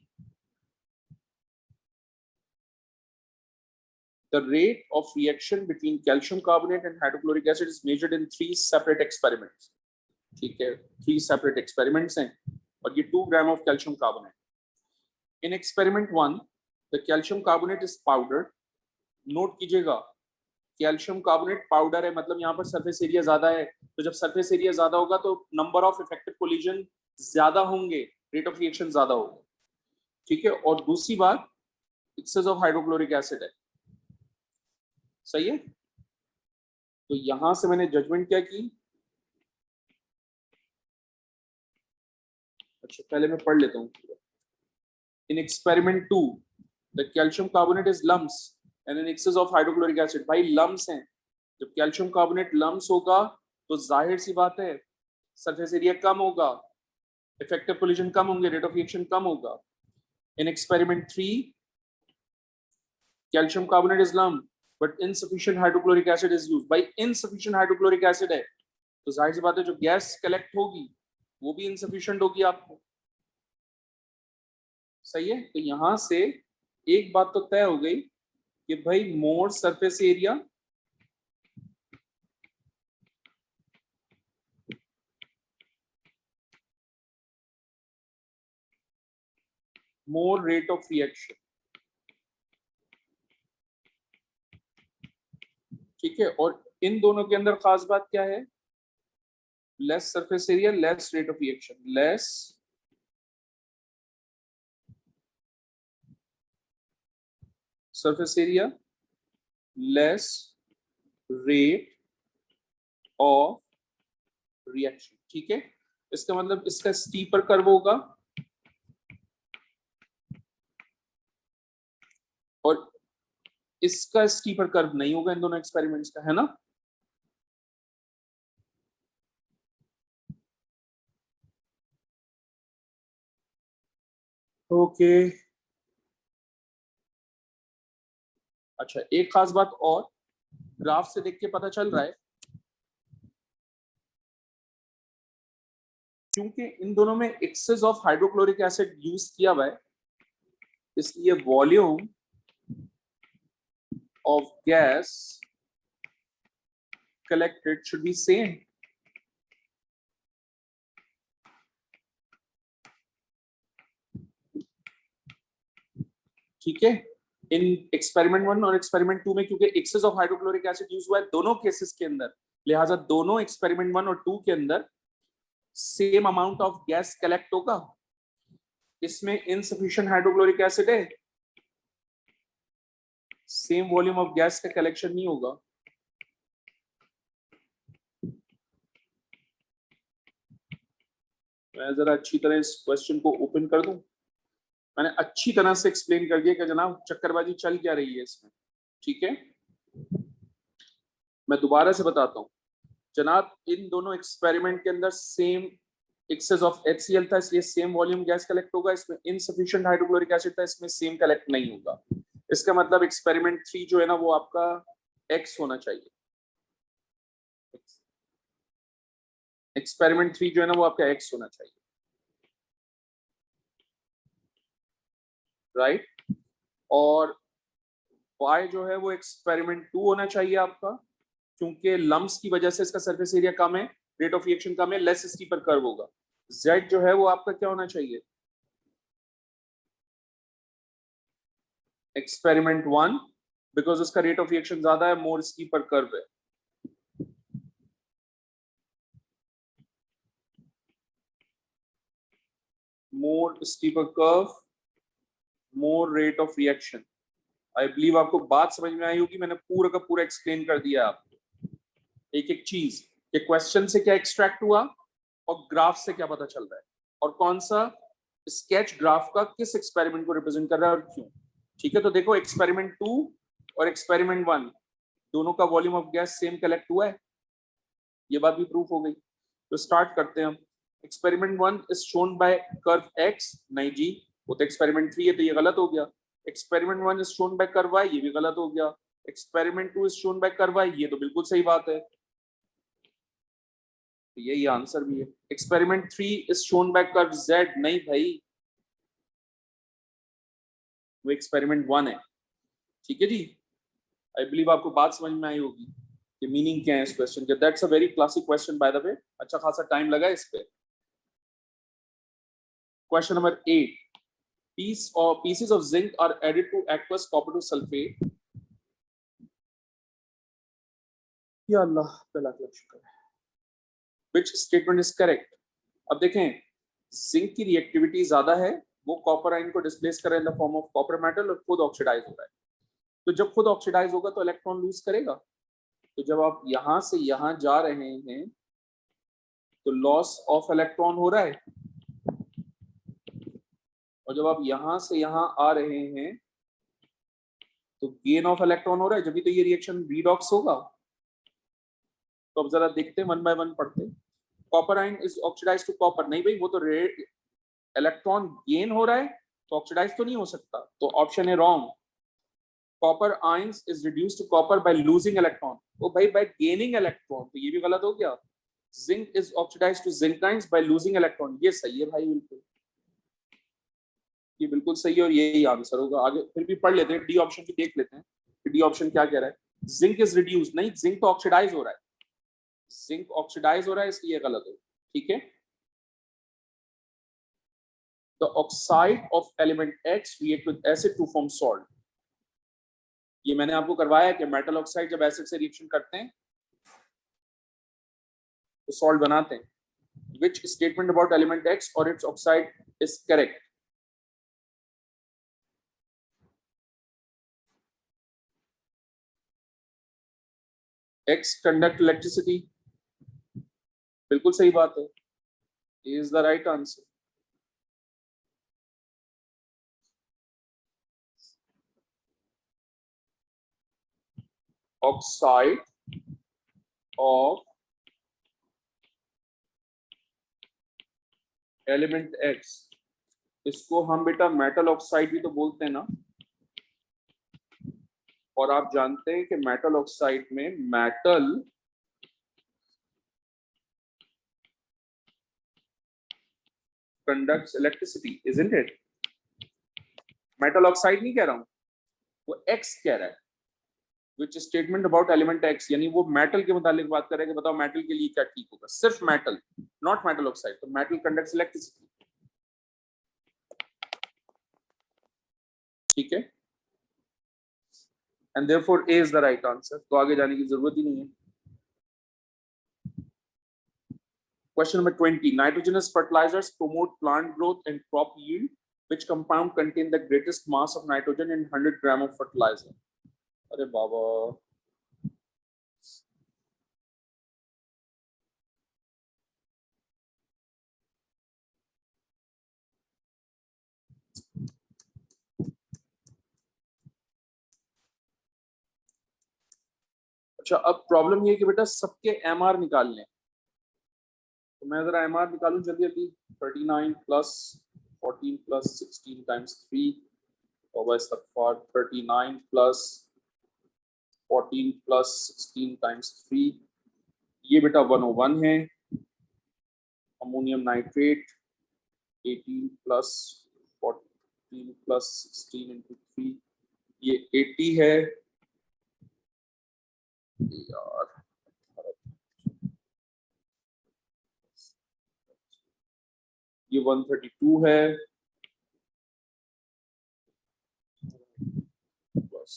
the rate of reaction between calcium carbonate and hydrochloric acid is measured in 3 separate experiments। ठीक है, 3 separate experiments हैं और ये 2 ग्राम of calcium carbonate। in experiment 1 the calcium carbonate is powdered। Note कीजिएगा कैल्शियम कार्बोनेट पाउडर है, मतलब यहाँ पर सरफेस एरिया ज्यादा है। तो जब सरफेस एरिया ज्यादा होगा तो नंबर ऑफ इफेक्टिव कोलिजन ज्यादा होंगे, रेट ऑफ रिएक्शन ज्यादा होगा। ठीक है, और दूसरी बात एक्सेस ऑफ हाइड्रोक्लोरिक एसिड है। सही है। तो यहां से मैंने जजमेंट क्या की, अच्छा पहले मैं पढ़ लेता हूँ। In experiment 2 the calcium carbonate is lumps and in excess of hydrochloric acid. भाई लम्स हैं, जब कैल्शियम कार्बोनेट लम्स होगा तो जाहिर सी बात है सरफेस एरिया कम होगा, इफेक्टिव कोलिजन कम होंगे, रेट ऑफ रिएक्शन कम होगा। In experiment 3 calcium carbonate is lump but insufficient hydrochloric acid is used. भाई इनसफिशिएंट हाइड्रोक्लोरिक एसिड है तो जाहिर सी बात है जो गैस कलेक्ट होगी वो भी इनसफिशिएंट होगी आपको। सही है। तो यहां से एक बात तो तय हो गई कि भाई more surface area more rate of reaction. ठीक है, और इन दोनों के अंदर खास बात क्या है, less surface area less rate of reaction, less surface area less rate of reaction। ठीक है, इसका मतलब इसका स्टीपर कर्व होगा और इसका स्टीपर कर्व नहीं होगा इन दोनों एक्सपेरिमेंट्स का, है ना। ओके अच्छा, एक खास बात और, ग्राफ से देख के पता चल रहा है क्योंकि इन दोनों में excess of hydrochloric acid use किया हुआ है, इसलिए volume of gas collected should be same. ठीक है, इन एक्सपेरिमेंट 1 और एक्सपेरिमेंट 2 में क्योंकि excess of hydrochloric acid use हुआ है दोनों केसेस के अंदर, लिहाजा दोनों एक्सपेरिमेंट 1 और 2 के अंदर same amount of gas collect होगा। इसमें इनसफिशिएंट हाइड्रोक्लोरिक एसिड है, सेम वॉल्यूम ऑफ गैस का कलेक्शन नहीं होगा। मैं जरा अच्छी तरह इस क्वेश्चन को ओपन कर दूं। मैंने अच्छी तरह से एक्सप्लेन कर दिया कि जनाब चक्करबाजी चल क्या रही है इसमें, ठीक है। मैं दोबारा से बताता हूँ जनाब, इन दोनों एक्सपेरिमेंट के अंदर सेम एक्सेस ऑफ HCl था, इसलिए सेम वॉल्यूम गैस कलेक्ट होगा। इसमें इनसफिशिएंट हाइड्रोक्लोरिक एसिड था, इसमें सेम कलेक्ट नहीं होगा। इसका मतलब एक्सपेरिमेंट 3 जो है ना वो आपका X होना चाहिए। एक्सपेरिमेंट 3 जो है ना वो आपका X होना चाहिए, राइट। और Y जो है वो एक्सपेरिमेंट 2 होना चाहिए आपका, क्योंकि लम्स की वजह से इसका सरफेस एरिया कम है, रेट ऑफ रिएक्शन कम है, लेस स्टीपर कर्व होगा। Z जो है वो आपका क्या होना चाहिए, एक्सपेरिमेंट 1, बिकॉज उसका रेट ऑफ रिएक्शन ज्यादा है, मोर स्टीपर कर्व है। More steeper curve, more rate of reaction. I believe आपको बात समझ में आई होगी, मैंने पूरा का पूरा एक्सप्लेन कर दिया आपको एक एक चीज कि क्वेश्चन से क्या एक्सट्रैक्ट हुआ और ग्राफ से क्या पता चल रहा है, और कौन सा स्केच ग्राफ का किस एक्सपेरिमेंट को रिप्रेजेंट कर रहा है और क्यों। ठीक है, तो देखो एक्सपेरिमेंट 2 और एक्सपेरिमेंट 1 दोनों का volume of gas same collect हुआ है, ये बात भी प्रूफ हो गई। तो स्टार्ट करते हैं हम। Experiment 1 is shown by curve x, नहीं जी वो तो एक्सपेरिमेंट 3 है तो ये गलत हो गया। Experiment 1 is shown by curve y, ये भी गलत हो गया। Experiment 2 is shown by curve y, ये तो बिल्कुल सही बात है, तो यही आंसर भी है। Experiment 3 is shown by curve z, नहीं भाई वो एक्सपेरिमेंट 1 है, ठीक है जी। आई बिलीव आपको बात समझ में आई होगी कि मीनिंग क्या है इस क्वेश्चन के। That's a very classic question by the way, अच्छा खासा टाइम लगा इस पे। Question number 8, pieces of zinc are added to aqueous copper to sulfate। या अल्लाह का लाख लाख शुक्र है। Which statement is correct? अब देखें, जिंक की रिएक्टिविटी ज्यादा है, वो कॉपर आयन को डिस्प्लेस कर रहा है in the form of copper metal और खुद ऑक्सीडाइज हो रहा है। तो जब खुद ऑक्सीडाइज होगा तो इलेक्ट्रॉन लूज करेगा। तो जब आप यहां से यहां जा रहे हैं तो लॉस ऑफ इलेक्ट्रॉन हो रहा है, और जब आप यहां से यहां आ रहे हैं तो गेन ऑफ इलेक्ट्रॉन हो रहा है, जब भी तो ये रिएक्शन रिडॉक्स होगा। तो अब जरा देखते हैं, वन बाय वन पढ़ते हैं। Copper ion is oxidise to copper, नहीं भाई वो तो इलेक्ट्रॉन गेन हो रहा है तो ऑक्सीडाइज तो नहीं हो सकता, तो ऑप्शन है wrong. Copper ions is reduced to copper by losing electron, ओ भाई बाय गेनिंग इलेक्ट्रॉन, तो ये भी गलत हो गया। Zinc is oxidise to zinc ions by losing electron, ये सही है भाई, बिल्कुल ये बिल्कुल सही है और यही आंसर होगा। आगे फिर भी पढ़ लेते हैं, डी ऑप्शन भी देख लेते हैं कि डी ऑप्शन क्या कह रहा है। जिंक इज रिड्यूस, नहीं जिंक तो ऑक्सीडाइज हो रहा है, जिंक ऑक्सीडाइज हो रहा है इसलिए गलत हो, ठीक है। The oxide of element X react with acid to form salt। ये मैंने आपको करवाया कि मेटल ऑक्साइड जब एसिड से रिएक्शन करते हैं तो सॉल्ट बनाते हैं। Which statement about element X or its oxide is correct? X conduct electricity, बिल्कुल सही बात है, is the right answer। Oxide of element X, इसको हम बेटा मेटल ऑक्साइड भी तो बोलते हैं ना, और आप जानते हैं कि मेटल ऑक्साइड में metal conducts electricity, isn't it? Metal oxide नहीं कह रहा हूं, वो X कह रहा है। Which statement about element X, यानी वो मेटल के मुतालिक बात कर रहे हैं कि बताओ मेटल के लिए क्या ठीक होगा, सिर्फ मेटल, नॉट मेटल ऑक्साइड। तो मेटल कंडक्ट्स इलेक्ट्रिसिटी, ठीक है, and therefore A is the right answer, तो आगे जाने की जरूरत ही नहीं है। Question number 20, nitrogenous fertilisers promote plant growth and crop yield, which compound contain the greatest mass of nitrogen in 100 gram of fertilizer? अरे बाबा, अच्छा, अब प्रॉब्लम ये है कि बेटा सबके एमआर निकाल लें, तो मैं जरा एमआर निकालूं जल्दी जल्दी। 39 प्लस 14 प्लस 16 टाइम्स 3 और 39 प्लस 14 प्लस 16 टाइम्स 3, ये बेटा 101 है। Ammonium nitrate 18 plus 14 plus 16 into 3, ये 80 है यार। ये 132 है प्लस,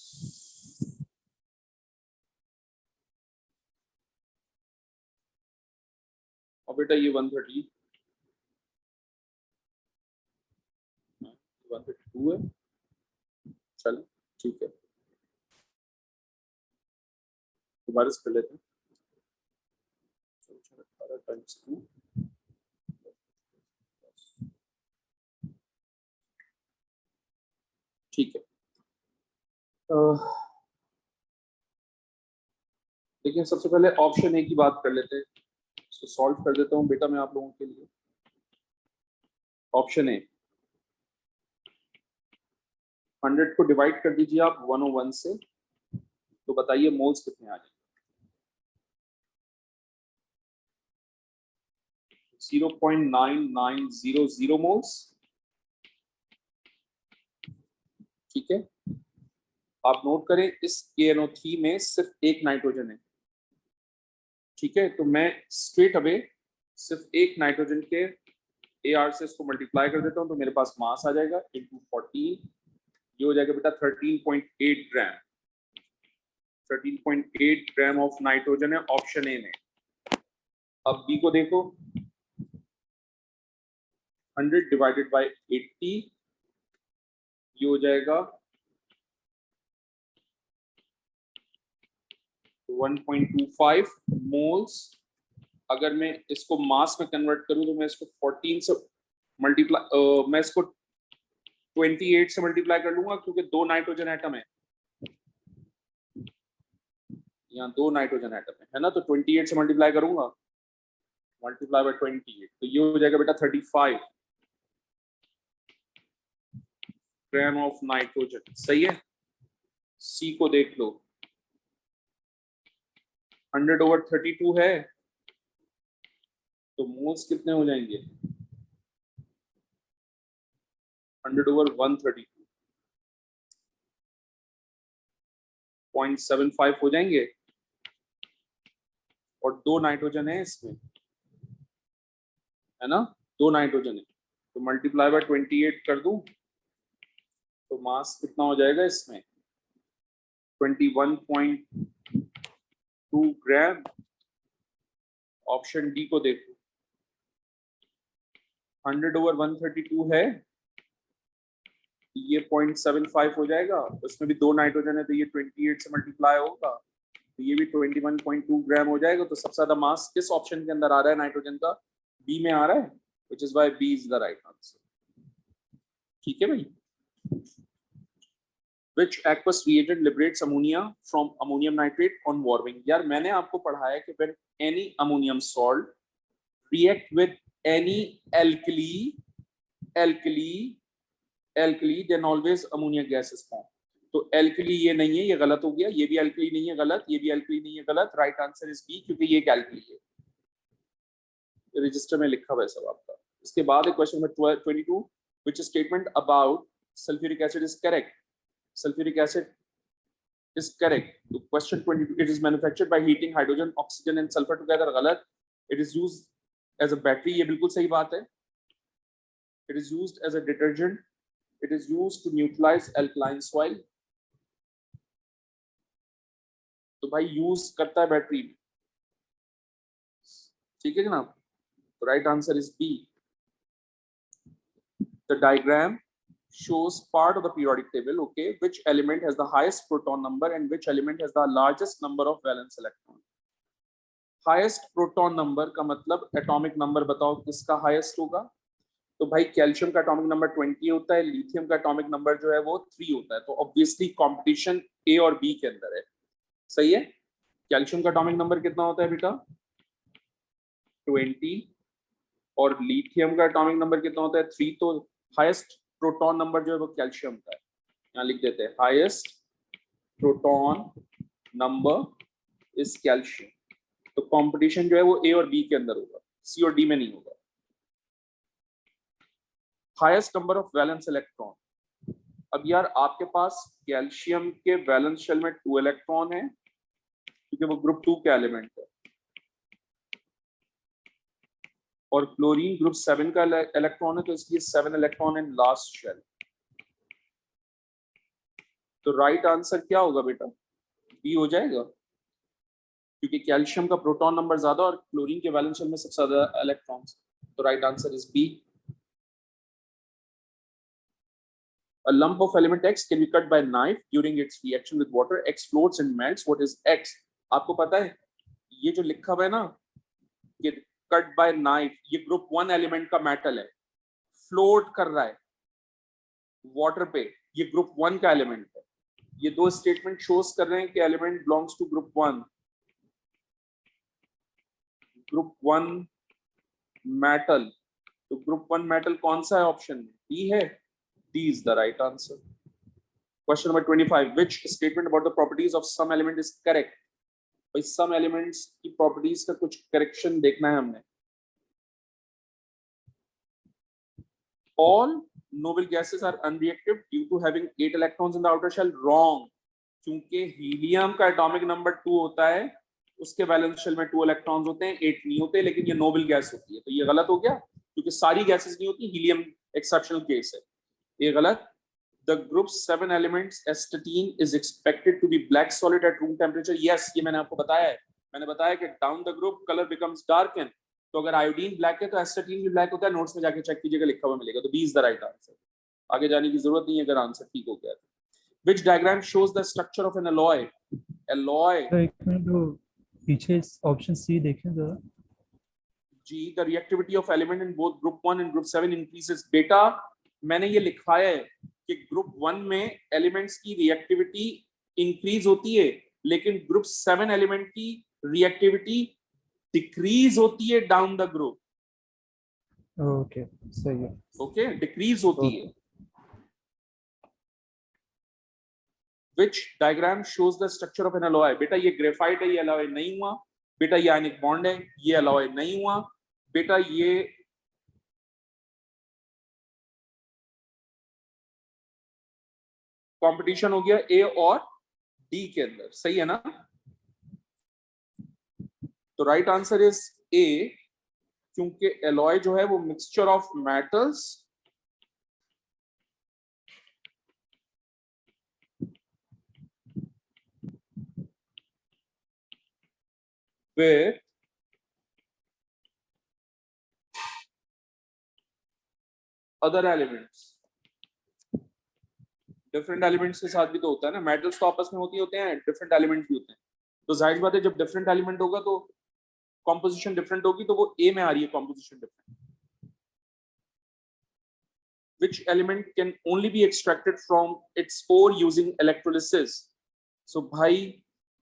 और बेटा ये 132 है। चलो ठीक है, दोबारा से कर लेते हैं। 18 टाइम्स 2, ठीक है। देखिए सबसे पहले ऑप्शन ए की बात कर लेते हैं, इसको सॉल्व कर देता हूँ बेटा मैं आप लोगों के लिए। ऑप्शन ए, 100 को डिवाइड कर दीजिए आप 101 से, तो बताइए मोल्स कितने आ जाएंगे। 0.9900 मोल्स, ठीक है। आप नोट करें इस KNO3 में सिर्फ एक नाइट्रोजन है, ठीक है। तो मैं स्ट्रेट अवे सिर्फ एक नाइट्रोजन के AR से इसको मल्टीप्लाई कर देता हूं, तो मेरे पास मास आ जाएगा इंटू 14, ये हो जाएगा बेटा 13.8 ग्राम। 13.8 ग्राम ऑफ नाइट्रोजन है ऑप्शन ए में। अब बी को देखो, 100 डिवाइडेड बाय 80, ये हो जाएगा 1.25 मोल्स। अगर मैं इसको मास में कन्वर्ट करूं तो मैं इसको 14 से मल्टीप्लाई, मैं इसको 28 से मल्टीप्लाई कर लूंगा, क्योंकि दो नाइट्रोजन एटम है, यहाँ दो नाइट्रोजन एटम है ना। तो 28 से मल्टीप्लाई करूंगा, मल्टीप्लाई बाय 28, तो ये हो जाएगा बेटा 35 ग्राम ऑफ नाइट्रोजन। सही है। सी को देख लो, 100/32 है, तो मोल्स कितने हो जाएंगे? 100/132, 0.75 हो जाएंगे। और दो नाइट्रोजन है इसमें, है ना, दो नाइट्रोजन है, तो मल्टीप्लाई बाय 28 कर दूं, तो मास कितना हो जाएगा इसमें? 21.2 ग्राम। ऑप्शन डी को देखो, 100/132 है, ये 0.75 हो जाएगा, उसमें भी दो नाइट्रोजन है, तो ये 28 से मल्टीप्लाई होगा, तो ये भी 21.2 ग्राम हो जाएगा। तो सबसे ज्यादा मास किस ऑप्शन के अंदर आ रहा है नाइट्रोजन का? बी में आ रहा है, which is why B is the right answer। ठीक है भाई। Which aqueous reagent liberates ammonia from ammonium nitrate on warming? यार मैंने आपको पढ़ाया कि when any ammonium salt react with any alkali then always ammonia gas is formed। तो alkali ये नहीं है, ये गलत हो गया, ये भी alkali नहीं है, गलत, ये भी alkali नहीं है, गलत। राइट आंसर इज बी, क्योंकि ये एक alkali है, रजिस्टर में लिखा हुआ है सब आपका। इसके बाद एक question number 22, which statement about sulfuric acid is correct? Sulfuric acid is correct। तो question 22, it is manufactured by heating hydrogen, oxygen and sulfur together। गलत। It is used as a battery, ये बिल्कुल सही बात है। It is used as a detergent। It is used to neutralize alkaline soil। तो भाई use करता है बैटरी में, ठीक है जनाब। तो right answer is B. The diagram shows part of the periodic table, okay, which element has the highest proton number and which element has the largest number of valence electron। Highest proton number का मतलब atomic number बताओ किसका highest होगा? तो भाई calcium का atomic number 20 होता है, लिथियम का एटॉमिक नंबर जो है वो 3 होता है। तो ऑब्वियसली कंपटीशन ए और बी के अंदर है। सही है। कैल्शियम का एटॉमिक नंबर कितना होता है बेटा? 20। और लिथियम का एटॉमिक नंबर कितना होता है? 3। तो हाईएस्ट प्रोटॉन नंबर जो है वो कैल्शियम का है, यहाँ लिख देते हैं highest proton number is calcium. तो कंपटीशन जो है वो ए और बी के अंदर होगा, सी और डी में नहीं होगा। Highest number of valence electron, अब यार आपके पास कैल्शियम के वैलेंस शेल में 2 इलेक्ट्रॉन है क्योंकि वो ग्रुप 2 का एलिमेंट है, और क्लोरीन ग्रुप 7 का इलेक्ट्रॉन है, तो इसलिए 7 इलेक्ट्रॉन इन लास्ट शेल। तो राइट आंसर क्या होगा बेटा? बी हो जाएगा, क्योंकि कैल्शियम का प्रोटॉन नंबर ज्यादा और क्लोरीन के वैलेंस शेल में सबसे ज्यादा इलेक्ट्रॉन्स। तो right answer is B. A lump of element X can be cut by knife during its reaction with water. X floats and melts. What is X? आपको पता है ये जो लिखा हुआ है ना कि कट बाय नाइफ, ये ग्रुप 1 एलिमेंट का मेटल है, फ्लोट कर रहा है वाटर पे, ये ग्रुप 1 का एलिमेंट है। ये दो स्टेटमेंट शोज कर रहे हैं कि element belongs to group 1। Group 1 metal, तो ग्रुप 1 मेटल कौन सा है? ऑप्शन में डी है। D is the right answer. Question number 25. Which statement about the properties of some element is correct? भाई some elements की properties का कुछ correction देखना है हमने। All noble gases are unreactive due to having 8 electrons in the outer shell. Wrong. क्योंकि helium का atomic number 2 होता है, उसके वैलेंस शेल में 2 इलेक्ट्रॉन्स होते हैं, 8 नहीं होते, लेकिन ये नोबल गैस होती है। तो ये गलत हो गया, क्योंकि सारी गैसेस नहीं होती, हीलियम एक्सेप्शनल केस है। ये गलत। The group 7 elements astatine is expected to be black solid at room temperature. Yes, ये मैंने आपको बताया है। मैंने बताया कि down the group color becomes darken. तो अगर आयोडीन ब्लैक है तो एस्टेटीन भी ब्लैक होता है। नोट्स में जाके चेक कीजिएगा, लिखा हुआ मिलेगा। तो B is the right answer। आगे जाने की जरूरत नहीं है अगर आंसर ठीक हो गया तो। Which diagram shows the structure of an alloy? Alloy. तो एक मिनट वो पीछे ऑप्शन सी देखें जरा। G, the reactivity of element in both group 1 and group 7 increases. बेटा मैंने ये लिखवाया है कि ग्रुप 1 में एलिमेंट्स की रिएक्टिविटी इंक्रीज होती है, लेकिन ग्रुप 7 एलिमेंट की रिएक्टिविटी डिक्रीज होती है डाउन द ग्रुप। ओके सही है। ओके, डिक्रीज होती है। Which diagram shows the structure of an alloy? बेटा ये ग्रेफाइट है, ये alloy नहीं हुआ। बेटा ये आयनिक बॉन्ड है, ये alloy नहीं हुआ। बेटा ये कंपटीशन हो गया ए और डी के अंदर, सही है ना? तो राइट आंसर इज ए, क्योंकि एलॉय जो है वो mixture of metals with other elements. Different elements के साथ भी तो होता है ना, मेटल्स तो आपस में होते हैं, डिफरेंट एलिमेंट्स भी होते हैं। तो जाहिर बात है जब डिफरेंट एलिमेंट होगा तो कॉम्पोजिशन डिफरेंट होगी, तो वो ए में आ रही है composition different. Which element can only be extracted from its ore using electrolysis? So भाई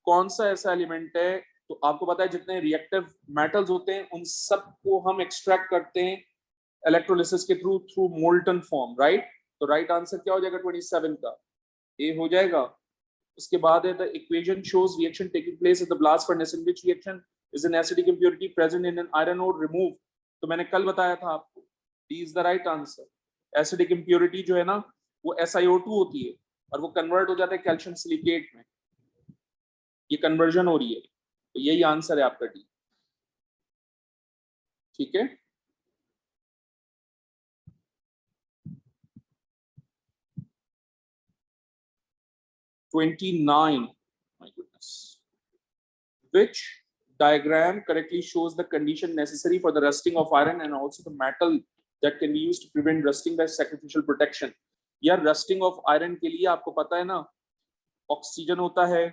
कौन सा ऐसा एलिमेंट है, तो आपको पता है जितने रिएक्टिव मेटल्स होते हैं उन सबको हम एक्सट्रैक्ट करते हैं इलेक्ट्रोलिसिस के थ्रू मोल्टन फॉर्म, राइट? तो राइट आंसर क्या हो जाएगा 27 का? ए हो जाएगा। उसके बाद है the equation shows reaction taking place at the blast furnace in which reaction is an acidic impurity present in an iron ore remove. तो मैंने कल बताया था आपको, D is the right answer. Acidic impurity जो है ना वो SiO2 होती है और वो कन्वर्ट हो जाता है कैल्शियम सिलिकेट में, ये कन्वर्जन हो रही है। तो यही आंसर है आपका डी। ठीक है, $29. My goodness. Which diagram correctly shows the condition necessary for the rusting of iron and also the metal that can be used to prevent rusting by sacrificial protection? यार रस्टिंग ऑफ आयरन के लिए आपको पता है ना, oxygen होता है,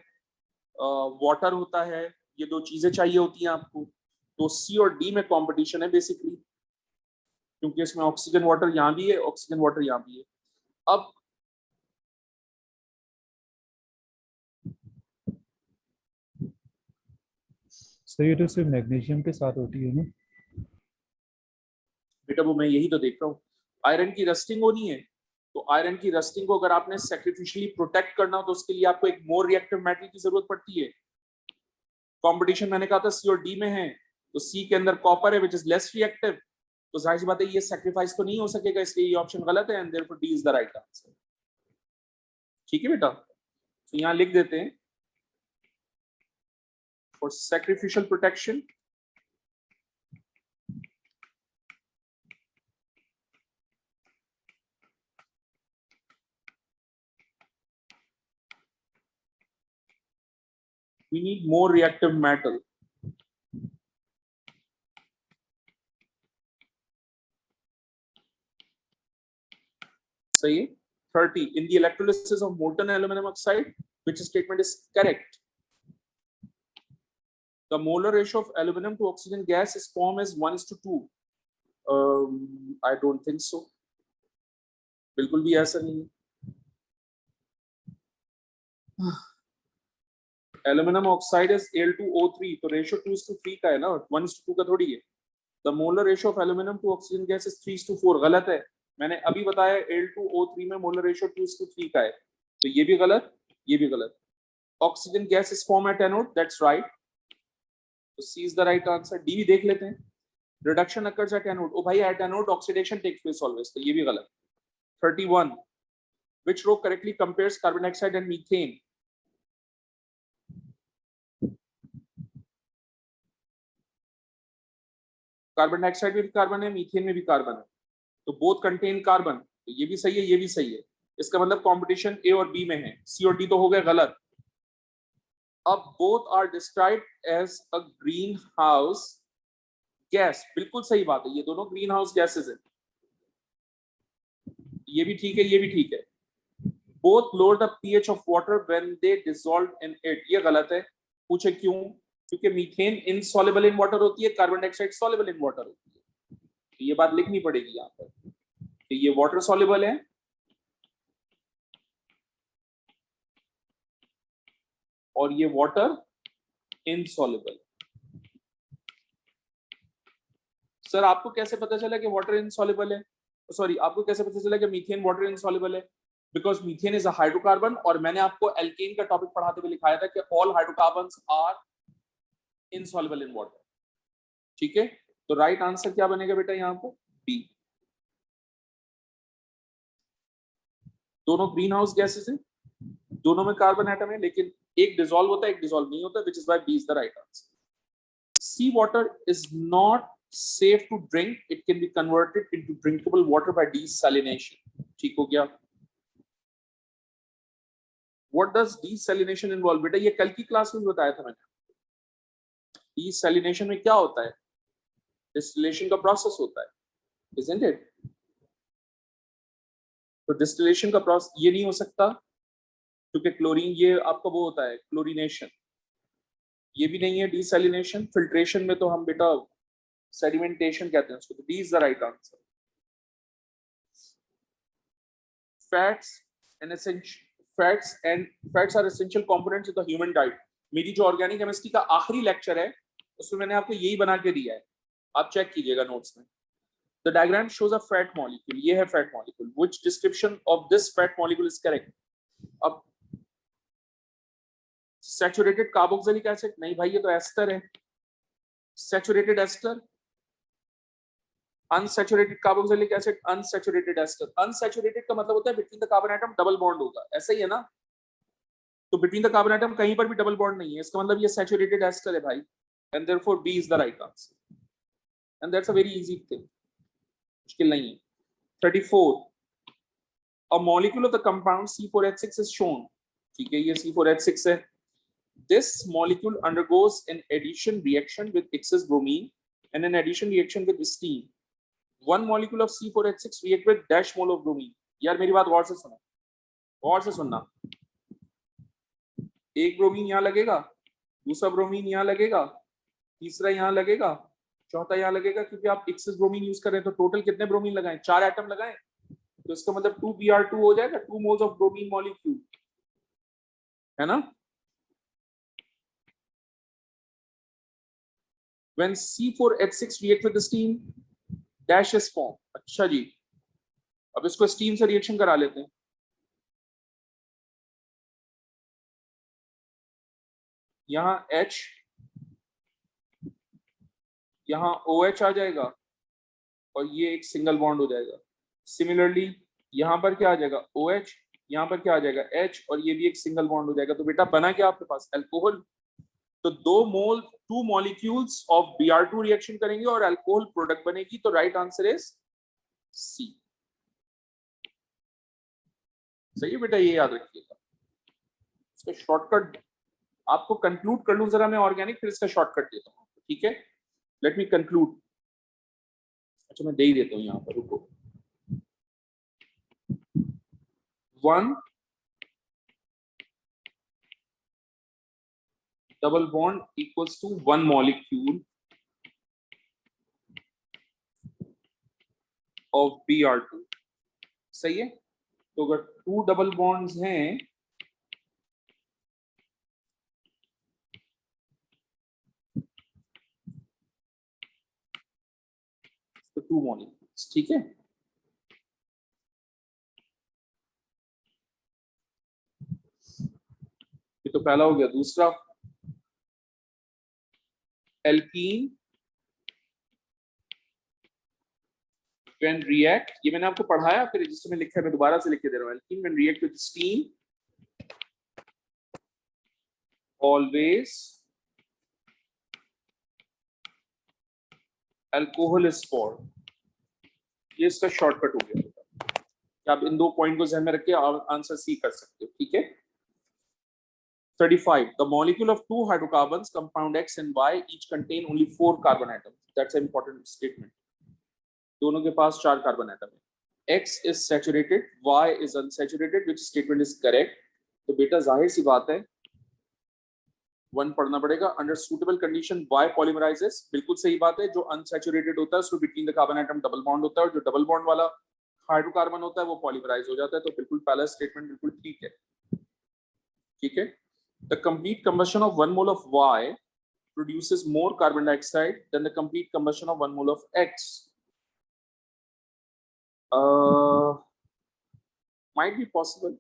water होता है, ये दो चीजें चाहिए होती हैं आपको। तो सी और डी में कंपटीशन है बेसिकली, क्योंकि इसमें ऑक्सीजन वाटर यहाँ भी है, ऑक्सीजन वाटर यहाँ भी है। अब सर ये तो सिर्फ मैग्नीशियम के साथ होती है ना? बेटा वो मैं यही तो देख रहा हूँ, आयरन की रस्टिंग होनी है, तो आयरन की रस्टिंग को अगर आपने सैक्रिफिशियली प्रोटेक्ट करना हो तो उसके लिए आपको एक मोर रिएक्टिव मेटल की जरूरत पड़ती है। कंपटीशन मैंने कहा था सी और डी में है, तो सी के अंदर कॉपर है विच इज लेस रिएक्टिव, तो जाहिर सी बात है ये सैक्रिफाइस तो नहीं हो सकेगा, इसलिए ये ऑप्शन गलत है and therefore D is the right answer. ठीक है बेटा, तो यहां लिख देते हैं for sacrificial protection we need more reactive metal. सही है। 30 in the electrolysis of molten aluminum oxide, which statement is correct? The molar ratio of aluminum to oxygen gas is formed as 1:2. I don't think so. बिल्कुल भी ऐसा नहीं है। Aluminium oxide is Al2O3, तो ratio 2:3 का है ना, 1:2 का थोड़ी है। The molar ratio of aluminium to oxygen gas is 3:4, गलत है। मैंने अभी बताया Al2O3 में मोलर रेशियो 2:3 का है, तो ये भी गलत, ये भी गलत। Oxygen gas is form at anode, that's right, तो C is the right answer. D भी देख लेते हैं, रिडक्शन अकर्स एट एनोड, ओ भाई at anode oxidation takes place always, तो ये भी गलत। 31 which row correctly compares carbon dioxide and methane? Carbon dioxide में भी कार्बन है, मीथेन में भी कार्बन है, तो बोथ कंटेन कार्बन, तो ये भी सही है, ये भी सही है। इसका मतलब कंपटीशन ए और बी में है, सी और डी तो हो गए गलत। अब both are described as a greenhouse gas, बिल्कुल सही बात है, ये दोनों ग्रीन हाउस गैसेज है, ये भी ठीक है, ये भी ठीक है। Both lower the pH of water when they dissolve in it, ये गलत है। पूछे क्यों? क्योंकि मीथेन इनसॉल्युबल इन वाटर होती है, carbon dioxide soluble in water होती है, तो ये बात लिखनी पड़ेगी यहाँ पर, तो ये वाटर सॉल्युबल है और ये वाटर इनसॉल्युबल। सर आपको कैसे पता चला कि वाटर इनसॉल्युबल है? सॉरी, आपको कैसे पता चला कि मीथेन वाटर इनसॉल्युबल है? Because methane is a hydrocarbon, और मैंने आपको एल्केन का टॉपिक पढ़ाते हुए लिखाया था कि all hydrocarbons are insoluble in water. ठीक है, तो राइट आंसर क्या बनेगा बेटा यहाँ पर? बी। दोनों ग्रीन हाउस गैसेस हैं, दोनों में कार्बन एटम है, लेकिन एक डिसॉल्व होता है, एक डिसॉल्व नहीं होता, which is why B is the right answer. Sea water is not safe to drink, it can be converted into drinkable water by desalination। ठीक हो गया। what does desalination involve? बेटा ये कल की क्लास में बताया था मैंने। desalination में क्या होता है? distillation का प्रोसेस होता है, isn't it? तो डिस्टिलेशन का प्रोसेस ये नहीं हो सकता क्योंकि क्लोरीन, ये आपका वो होता है क्लोरीनेशन, ये भी नहीं है डिसैलिनेशन। फिल्ट्रेशन में तो हम बेटा सेडिमेंटेशन कहते हैं उसको, तो D is the right answer. Fats are essential components of the human diet. मेरी जो ऑर्गेनिक केमिस्ट्री का आखिरी लेक्चर है उसमें मैंने आपको यही बना के दिया है, आप चेक कीजिएगा नोट्स में। The diagram shows a fat molecule, ये है fat molecule, which description of this fat molecule is correct? अब सैचुरेटेड कार्बोक्सिलिक एसिड, नहीं भाई ये तो एस्टर है। Saturated ester, unsaturated carboxylic acid, unsaturated ester. Unsaturated का मतलब होता है between the carbon atom double bond होगा, ऐसा ही है ना? तो बिटवीन द कार्बन एटम कहीं पर भी डबल बॉन्ड नहीं है, इसका मतलब ये सैचुरेटेड एस्टर है भाई, and therefore B is the right answer, and that's a very easy thing, मुश्किल नहीं है। 34 a molecule of the compound C4H6 is shown। ठीक है, ये C4H6 है। This molecule undergoes an addition reaction with excess bromine and an addition reaction with steam। One molecule of C4H6 react with dash mole of bromine। यार मेरी बात गौर से सुनो, गौर से सुनना। एक ब्रोमीन यहाँ लगेगा, दूसरा ब्रोमीन यहाँ लगेगा, तीसरा यहाँ लगेगा, चौथा यहाँ लगेगा, क्योंकि आप एक्सेस ब्रोमीन यूज कर रहे हैं, तो टोटल कितने ब्रोमीन लगाएं? 4 एटम लगाएं, तो इसका मतलब 2Br2 हो जाएगा, 2 मोल्स ऑफ ब्रोमीन मॉलिक्यूल, है ना? when C4H6 react with the steam dash is formed. अच्छा जी, अब इसको स्टीम से रिएक्शन करा लेते हैं. यहाँ H, यहाँ OH आ जाएगा और ये एक सिंगल बॉन्ड हो जाएगा. सिमिलरली यहाँ पर क्या आ जाएगा, OH, यहाँ पर क्या आ जाएगा, H, और ये भी एक सिंगल बॉन्ड हो जाएगा. तो बेटा बना क्या आपके पास, अल्कोहल. तो two molecules of Br2 reaction करेंगे और अल्कोहल प्रोडक्ट बनेगी. तो राइट आंसर इज सी. सही है बेटा, ये याद रखिएगा. इसका शॉर्टकट आपको कंक्लूड कर लूं जरा मैं ऑर्गेनिक, फिर इसका शॉर्टकट देता हूं. ठीक है, लेट मी कंक्लूड. अच्छा मैं दे ही देता हूं यहां पर, रुको. 1 double bond equals to 1 molecule of Br2. सही है. तो अगर 2 डबल बॉन्ड्स हैं तो 2 मॉलिक्यूल्स. ठीक है, ये तो पहला हो गया. दूसरा एल्कीन when react, ये मैंने आपको पढ़ाया, फिर रजिस्टर में लिखा है, मैं दोबारा से लिख के दे रहा हूं. Alkene when react with steam always alcohol is formed. ये इसका शॉर्टकट हो गया. आप इन 2 पॉइंट को ध्यान में रख के आंसर सी कर सकते हो. ठीक है. 35. The molecule of 2 hydrocarbons, compound X and Y, each contain only 4 carbon atoms. That's an important statement. दोनों के पास 4 कार्बन एटम है. X is saturated, Y is unsaturated, which statement is correct. तो बेटा जाहिर सी बात है 1 पढ़ना पड़ेगा. Under suitable condition Y polymerizes, बिल्कुल सही बात है. जो अनसैचुरेटेड होता है उसमें between the carbon atom double bond होता है, और जो डबल बॉन्ड वाला हाइड्रोकार्बन होता है वो पॉलीमराइज हो जाता है. तो बिल्कुल पहला स्टेटमेंट बिल्कुल ठीक है. ठीक है. The complete combustion of 1 mole of Y produces more carbon dioxide than the complete combustion of 1 mole of X. Might be possible.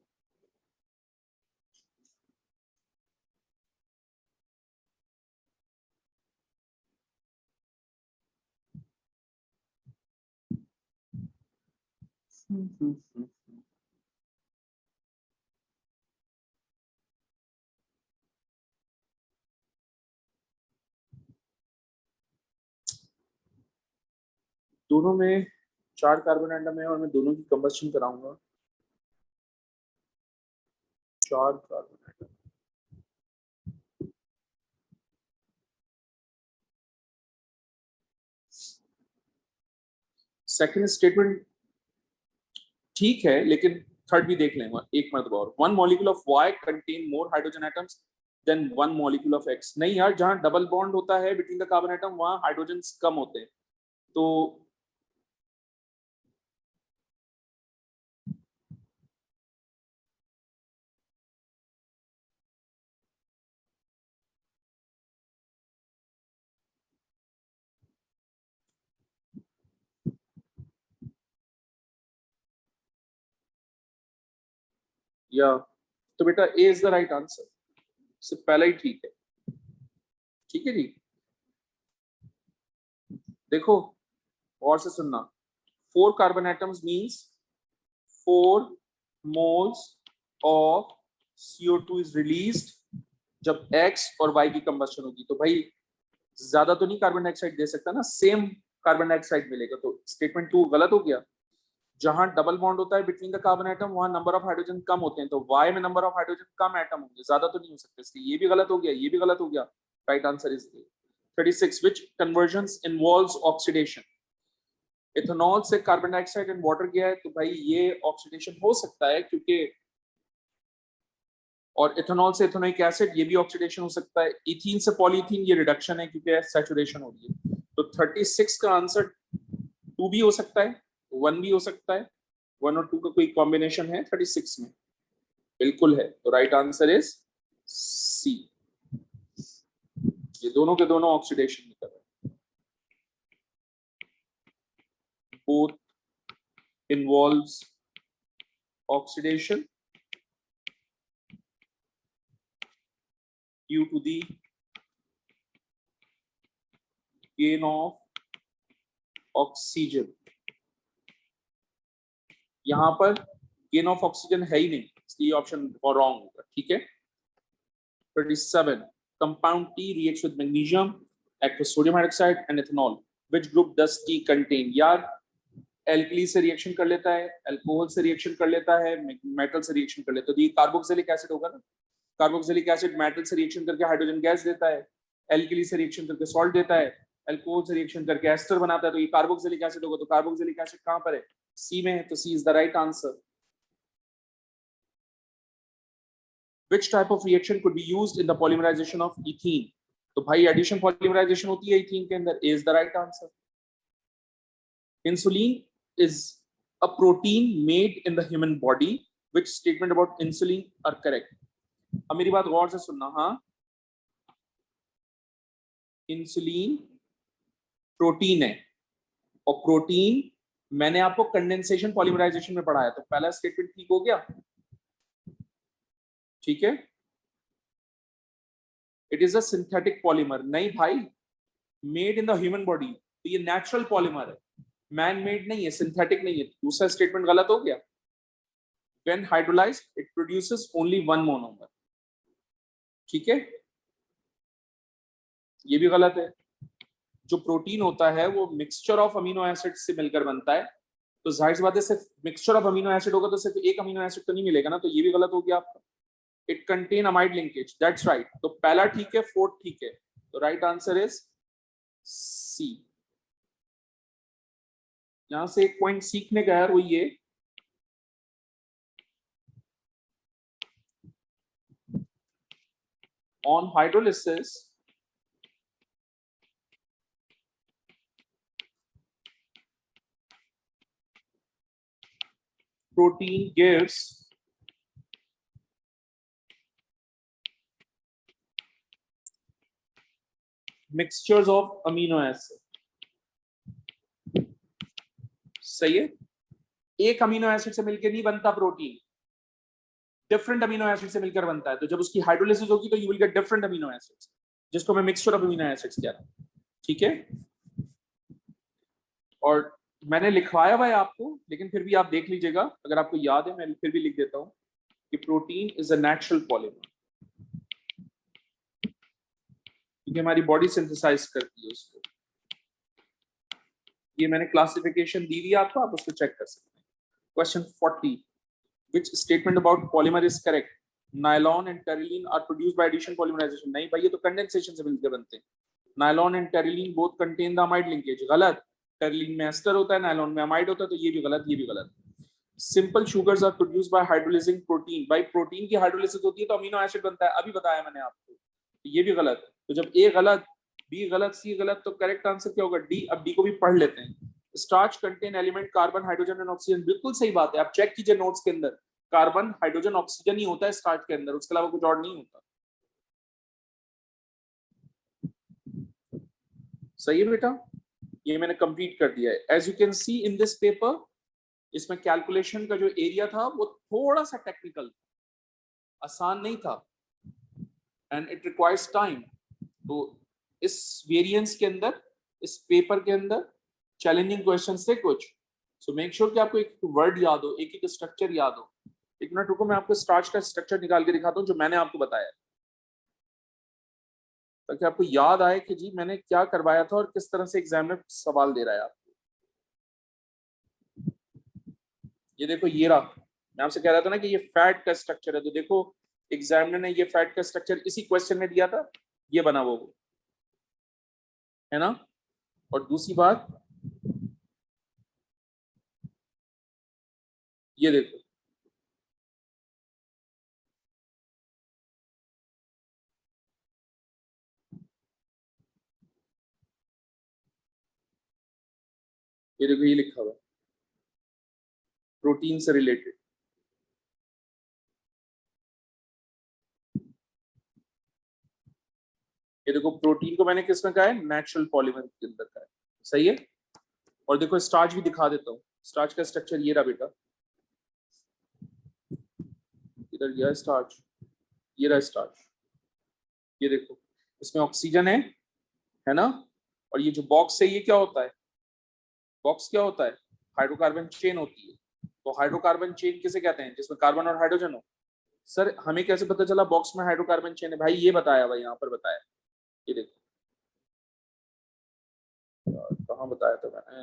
दोनों में 4 कार्बन एटम है और मैं दोनों की कंबस्शन कराऊंगा. 4 कार्बन एटम. सेकंड स्टेटमेंट ठीक है, लेकिन थर्ड भी देख लेंगे एक मरतबा और. 1 molecule of Y contain more hydrogen atoms than 1 molecule of X. नहीं यार, जहां डबल बॉन्ड होता है बिटवीन द कार्बन एटम वहां हाइड्रोजन्स कम होते हैं. तो या तो बेटा ए इज द राइट आंसर. से पहला ही ठीक है. ठीक है जी. देखो और से सुनना. 4 carbon atoms means 4 moles of CO2 is released जब X और Y की कंबस्शन होगी. तो भाई ज्यादा तो नहीं कार्बन डाइऑक्साइड दे सकता ना, सेम कार्बन डाइऑक्साइड मिलेगा. तो स्टेटमेंट 2 गलत हो गया. जहां डबल बॉन्ड होता है बिटवीन द कार्बन एटम वहां नंबर ऑफ हाइड्रोजन कम होते हैं. तो Y में number of hydrogen come atom होंगे, ज्यादा तो नहीं हो सकते. इसलिए ये भी गलत हो गया, ये भी गलत हो गया. Right answer is a. 36. Which conversions involves oxidation? Ethanol से कार्बन डाइऑक्साइड एंड वाटर गया है, तो भाई ये ऑक्सीडेशन हो सकता है क्योंकि, और इथेनॉल से इथेनोइक एसिड ये भी ऑक्सीडेशन हो सकता है. इथीन से पॉलीथीन ये रिडक्शन है क्योंकि सैचुरेशन हो रही है. तो 36 का आंसर 2 भी हो सकता है, 1 भी हो सकता है. 1 और 2 का कोई कॉम्बिनेशन है 36 में. बिल्कुल है. तो राइट आंसर इज सी. ये दोनों के दोनों ऑक्सीडेशन में कर रहे हैं. both involves oxidation due to the gain of oxygen. यहां पर गेन ऑफ ऑक्सीजन है ही नहीं, इसलिए ऑप्शन रॉन्ग होगा। ठीक है। 37 compound T reacts with magnesium, act with sodium hydroxide and ethanol. Which group does tea contain? यार एल्कली से रिएक्शन कर लेता है, अल्कोहल से रिएक्शन कर लेता है, मेटल से रिएक्शन कर लेता है, तो ये कार्बोक्सिलिक एसिड होगा ना। कार्बोक्सिलिक एसिड मेटल से रिएक्शन करके हाइड्रोजन गैस देता है, एल्कली से रिएक्शन करके सॉल्ट देता है, अल्कोहल से रिएक्शन करके एस्टर बनाता है, तो ये कार्बोक्सिलिक एसिड होगा। तो कार्बोक्सिलिक एसिड कहां पर है? सी में है, तो C is the right answer. Which type of reaction could be used in the polymerization of ethene? तो भाई एडिशन पॉलीमराइजेशन होती है इथीन के अंदर, is the right answer. Insulin is a protein made in the human body. Which statement about insulin are correct? अब मेरी बात गौर से सुनना। हाँ, इंसुलिन प्रोटीन है, और प्रोटीन मैंने आपको कंडेंसेशन पॉलीमराइजेशन में पढ़ाया, तो पहला स्टेटमेंट ठीक हो गया। ठीक है। It is a synthetic polymer. नहीं भाई, made in the human body, तो ये नेचुरल पॉलीमर है, मैन मेड नहीं है, सिंथेटिक नहीं है। दूसरा स्टेटमेंट गलत हो गया। When hydrolyzed, it produces only one monomer. ठीक है, ये भी गलत है। जो प्रोटीन होता है वो मिक्सचर ऑफ अमीनो एसिड से मिलकर बनता है, तो जाहिर सी बात है सिर्फ मिक्सचर ऑफ अमीनो एसिड होगा तो सिर्फ एक अमीनो एसिड तो नहीं मिलेगा ना, तो ये भी गलत हो गया आपका। It contain amide linkage, that's right. तो पहला ठीक है, फोर्थ ठीक है, तो राइट आंसर इज सी। यहां से एक पॉइंट सीखने का है, वो ये on hydrolysis protein gives mixtures of amino acid. सही है, एक अमीनो एसिड से मिलकर नहीं बनता प्रोटीन, डिफरेंट अमीनो एसिड से मिलकर बनता है। तो जब उसकी हाइड्रोलिसिस होगी तो you will get different amino acids, जिसको मैं मिक्सचर ऑफ अमीनो एसिड्स कह रहा हूं। ठीक है, और मैंने लिखवाया हुआ है आपको, लेकिन फिर भी आप देख लीजिएगा, अगर आपको याद है मैं फिर भी लिख देता हूं कि protein is a natural polymer, क्योंकि हमारी बॉडी सिंथेसाइज करती है उसको। ये मैंने क्लासिफिकेशन दी हुई है आपको, आप उसको चेक कर सकते हैं। Question 40, which statement about polymer is correct? Nylon and terylene are produced by addition polymerization. नहीं भाई, ये तो कंडेंसेशन से मिलकर बनते हैं। Nylon and terylene both contain the amide linkage. गलत, terylene में एस्टर होता है, nylon में amide होता है, तो ये भी गलत, ये भी गलत। Simple sugars are produced by hydrolyzing protein. भाई प्रोटीन की हाइड्रोलिसिस होती है तो अमीनो एसिड बनता है, अभी बताया मैंने आपको, तो ये भी गलत। तो जब ए गलत, बी गलत, सी गलत, तो करेक्ट आंसर क्या होगा? डी। अब डी को भी पढ़ लेते हैं। Starch contain element carbon, hydrogen and oxygen, बिल्कुल सही बात है। आप चेक कीजिए नोट्स के अंदर, कार्बन, हाइड्रोजन, ऑक्सीजन ही होता है स्टार्च के अंदर, उसके अलावा कुछ और नहीं होता। सही है बेटा, ये मैंने कंप्लीट कर दिया है। As you can see in this paper, इसमें कैलकुलेशन का जो एरिया था वो थोड़ा सा टेक्निकल, आसान नहीं था, एंड इट रिक्वायर्स टाइम। तो इस वेरिएंस के अंदर, इस पेपर के अंदर चैलेंजिंग क्वेश्चंस थे कुछ, सो मेक श्योर कि आपको एक वर्ड याद हो, एक एक स्ट्रक्चर याद हो। एक मिनट रुको, मैं आपको स्टार्च का स्ट्रक्चर निकाल के दिखाता हूँ जो मैंने आपको बताया, ताकि आपको याद आए कि जी मैंने क्या करवाया था और किस तरह से एग्जामिनर सवाल दे रहा है आपको। ये देखो, ये रहा, मैं आपसे कह रहा था ना कि ये फैट का स्ट्रक्चर है, तो देखो एग्जामिनर ने ये फैट का स्ट्रक्चर इसी क्वेश्चन में दिया था, ये बना वो है ना। और दूसरी बात, ये देखो, ये देखो, ये लिखा हुआ प्रोटीन से रिलेटेड। ये देखो, प्रोटीन को मैंने किसमें कहा है? नेचुरल पॉलीमर के अंदर कहा है। सही है। और देखो स्टार्च भी दिखा देता हूँ, स्टार्च का स्ट्रक्चर ये रहा बेटा, इधर गया स्टार्च, ये रहा स्टार्च, ये देखो इसमें ऑक्सीजन है ना, और ये जो बॉक्स है ये क्या होता है, बॉक्स क्या होता है, हाइड्रोकार्बन चेन होती है। तो हाइड्रोकार्बन चेन किसे कहते हैं, जिसमें कार्बन और हाइड्रोजन हो। सर हमें कैसे पता चला बॉक्स में हाइड्रोकार्बन चेन है, भाई ये बताया भाई, यहाँ पर बताया, ये देखो कहाँ बताया था मैंने,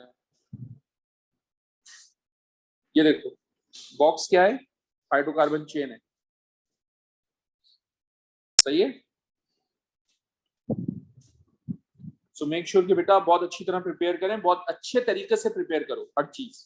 ये देखो बॉक्स क्या है, हाइड्रोकार्बन चेन है, सही है। सो मेक श्योर कि बेटा बहुत अच्छी तरह प्रिपेयर करें, बहुत अच्छे तरीके से प्रिपेयर करो हर चीज।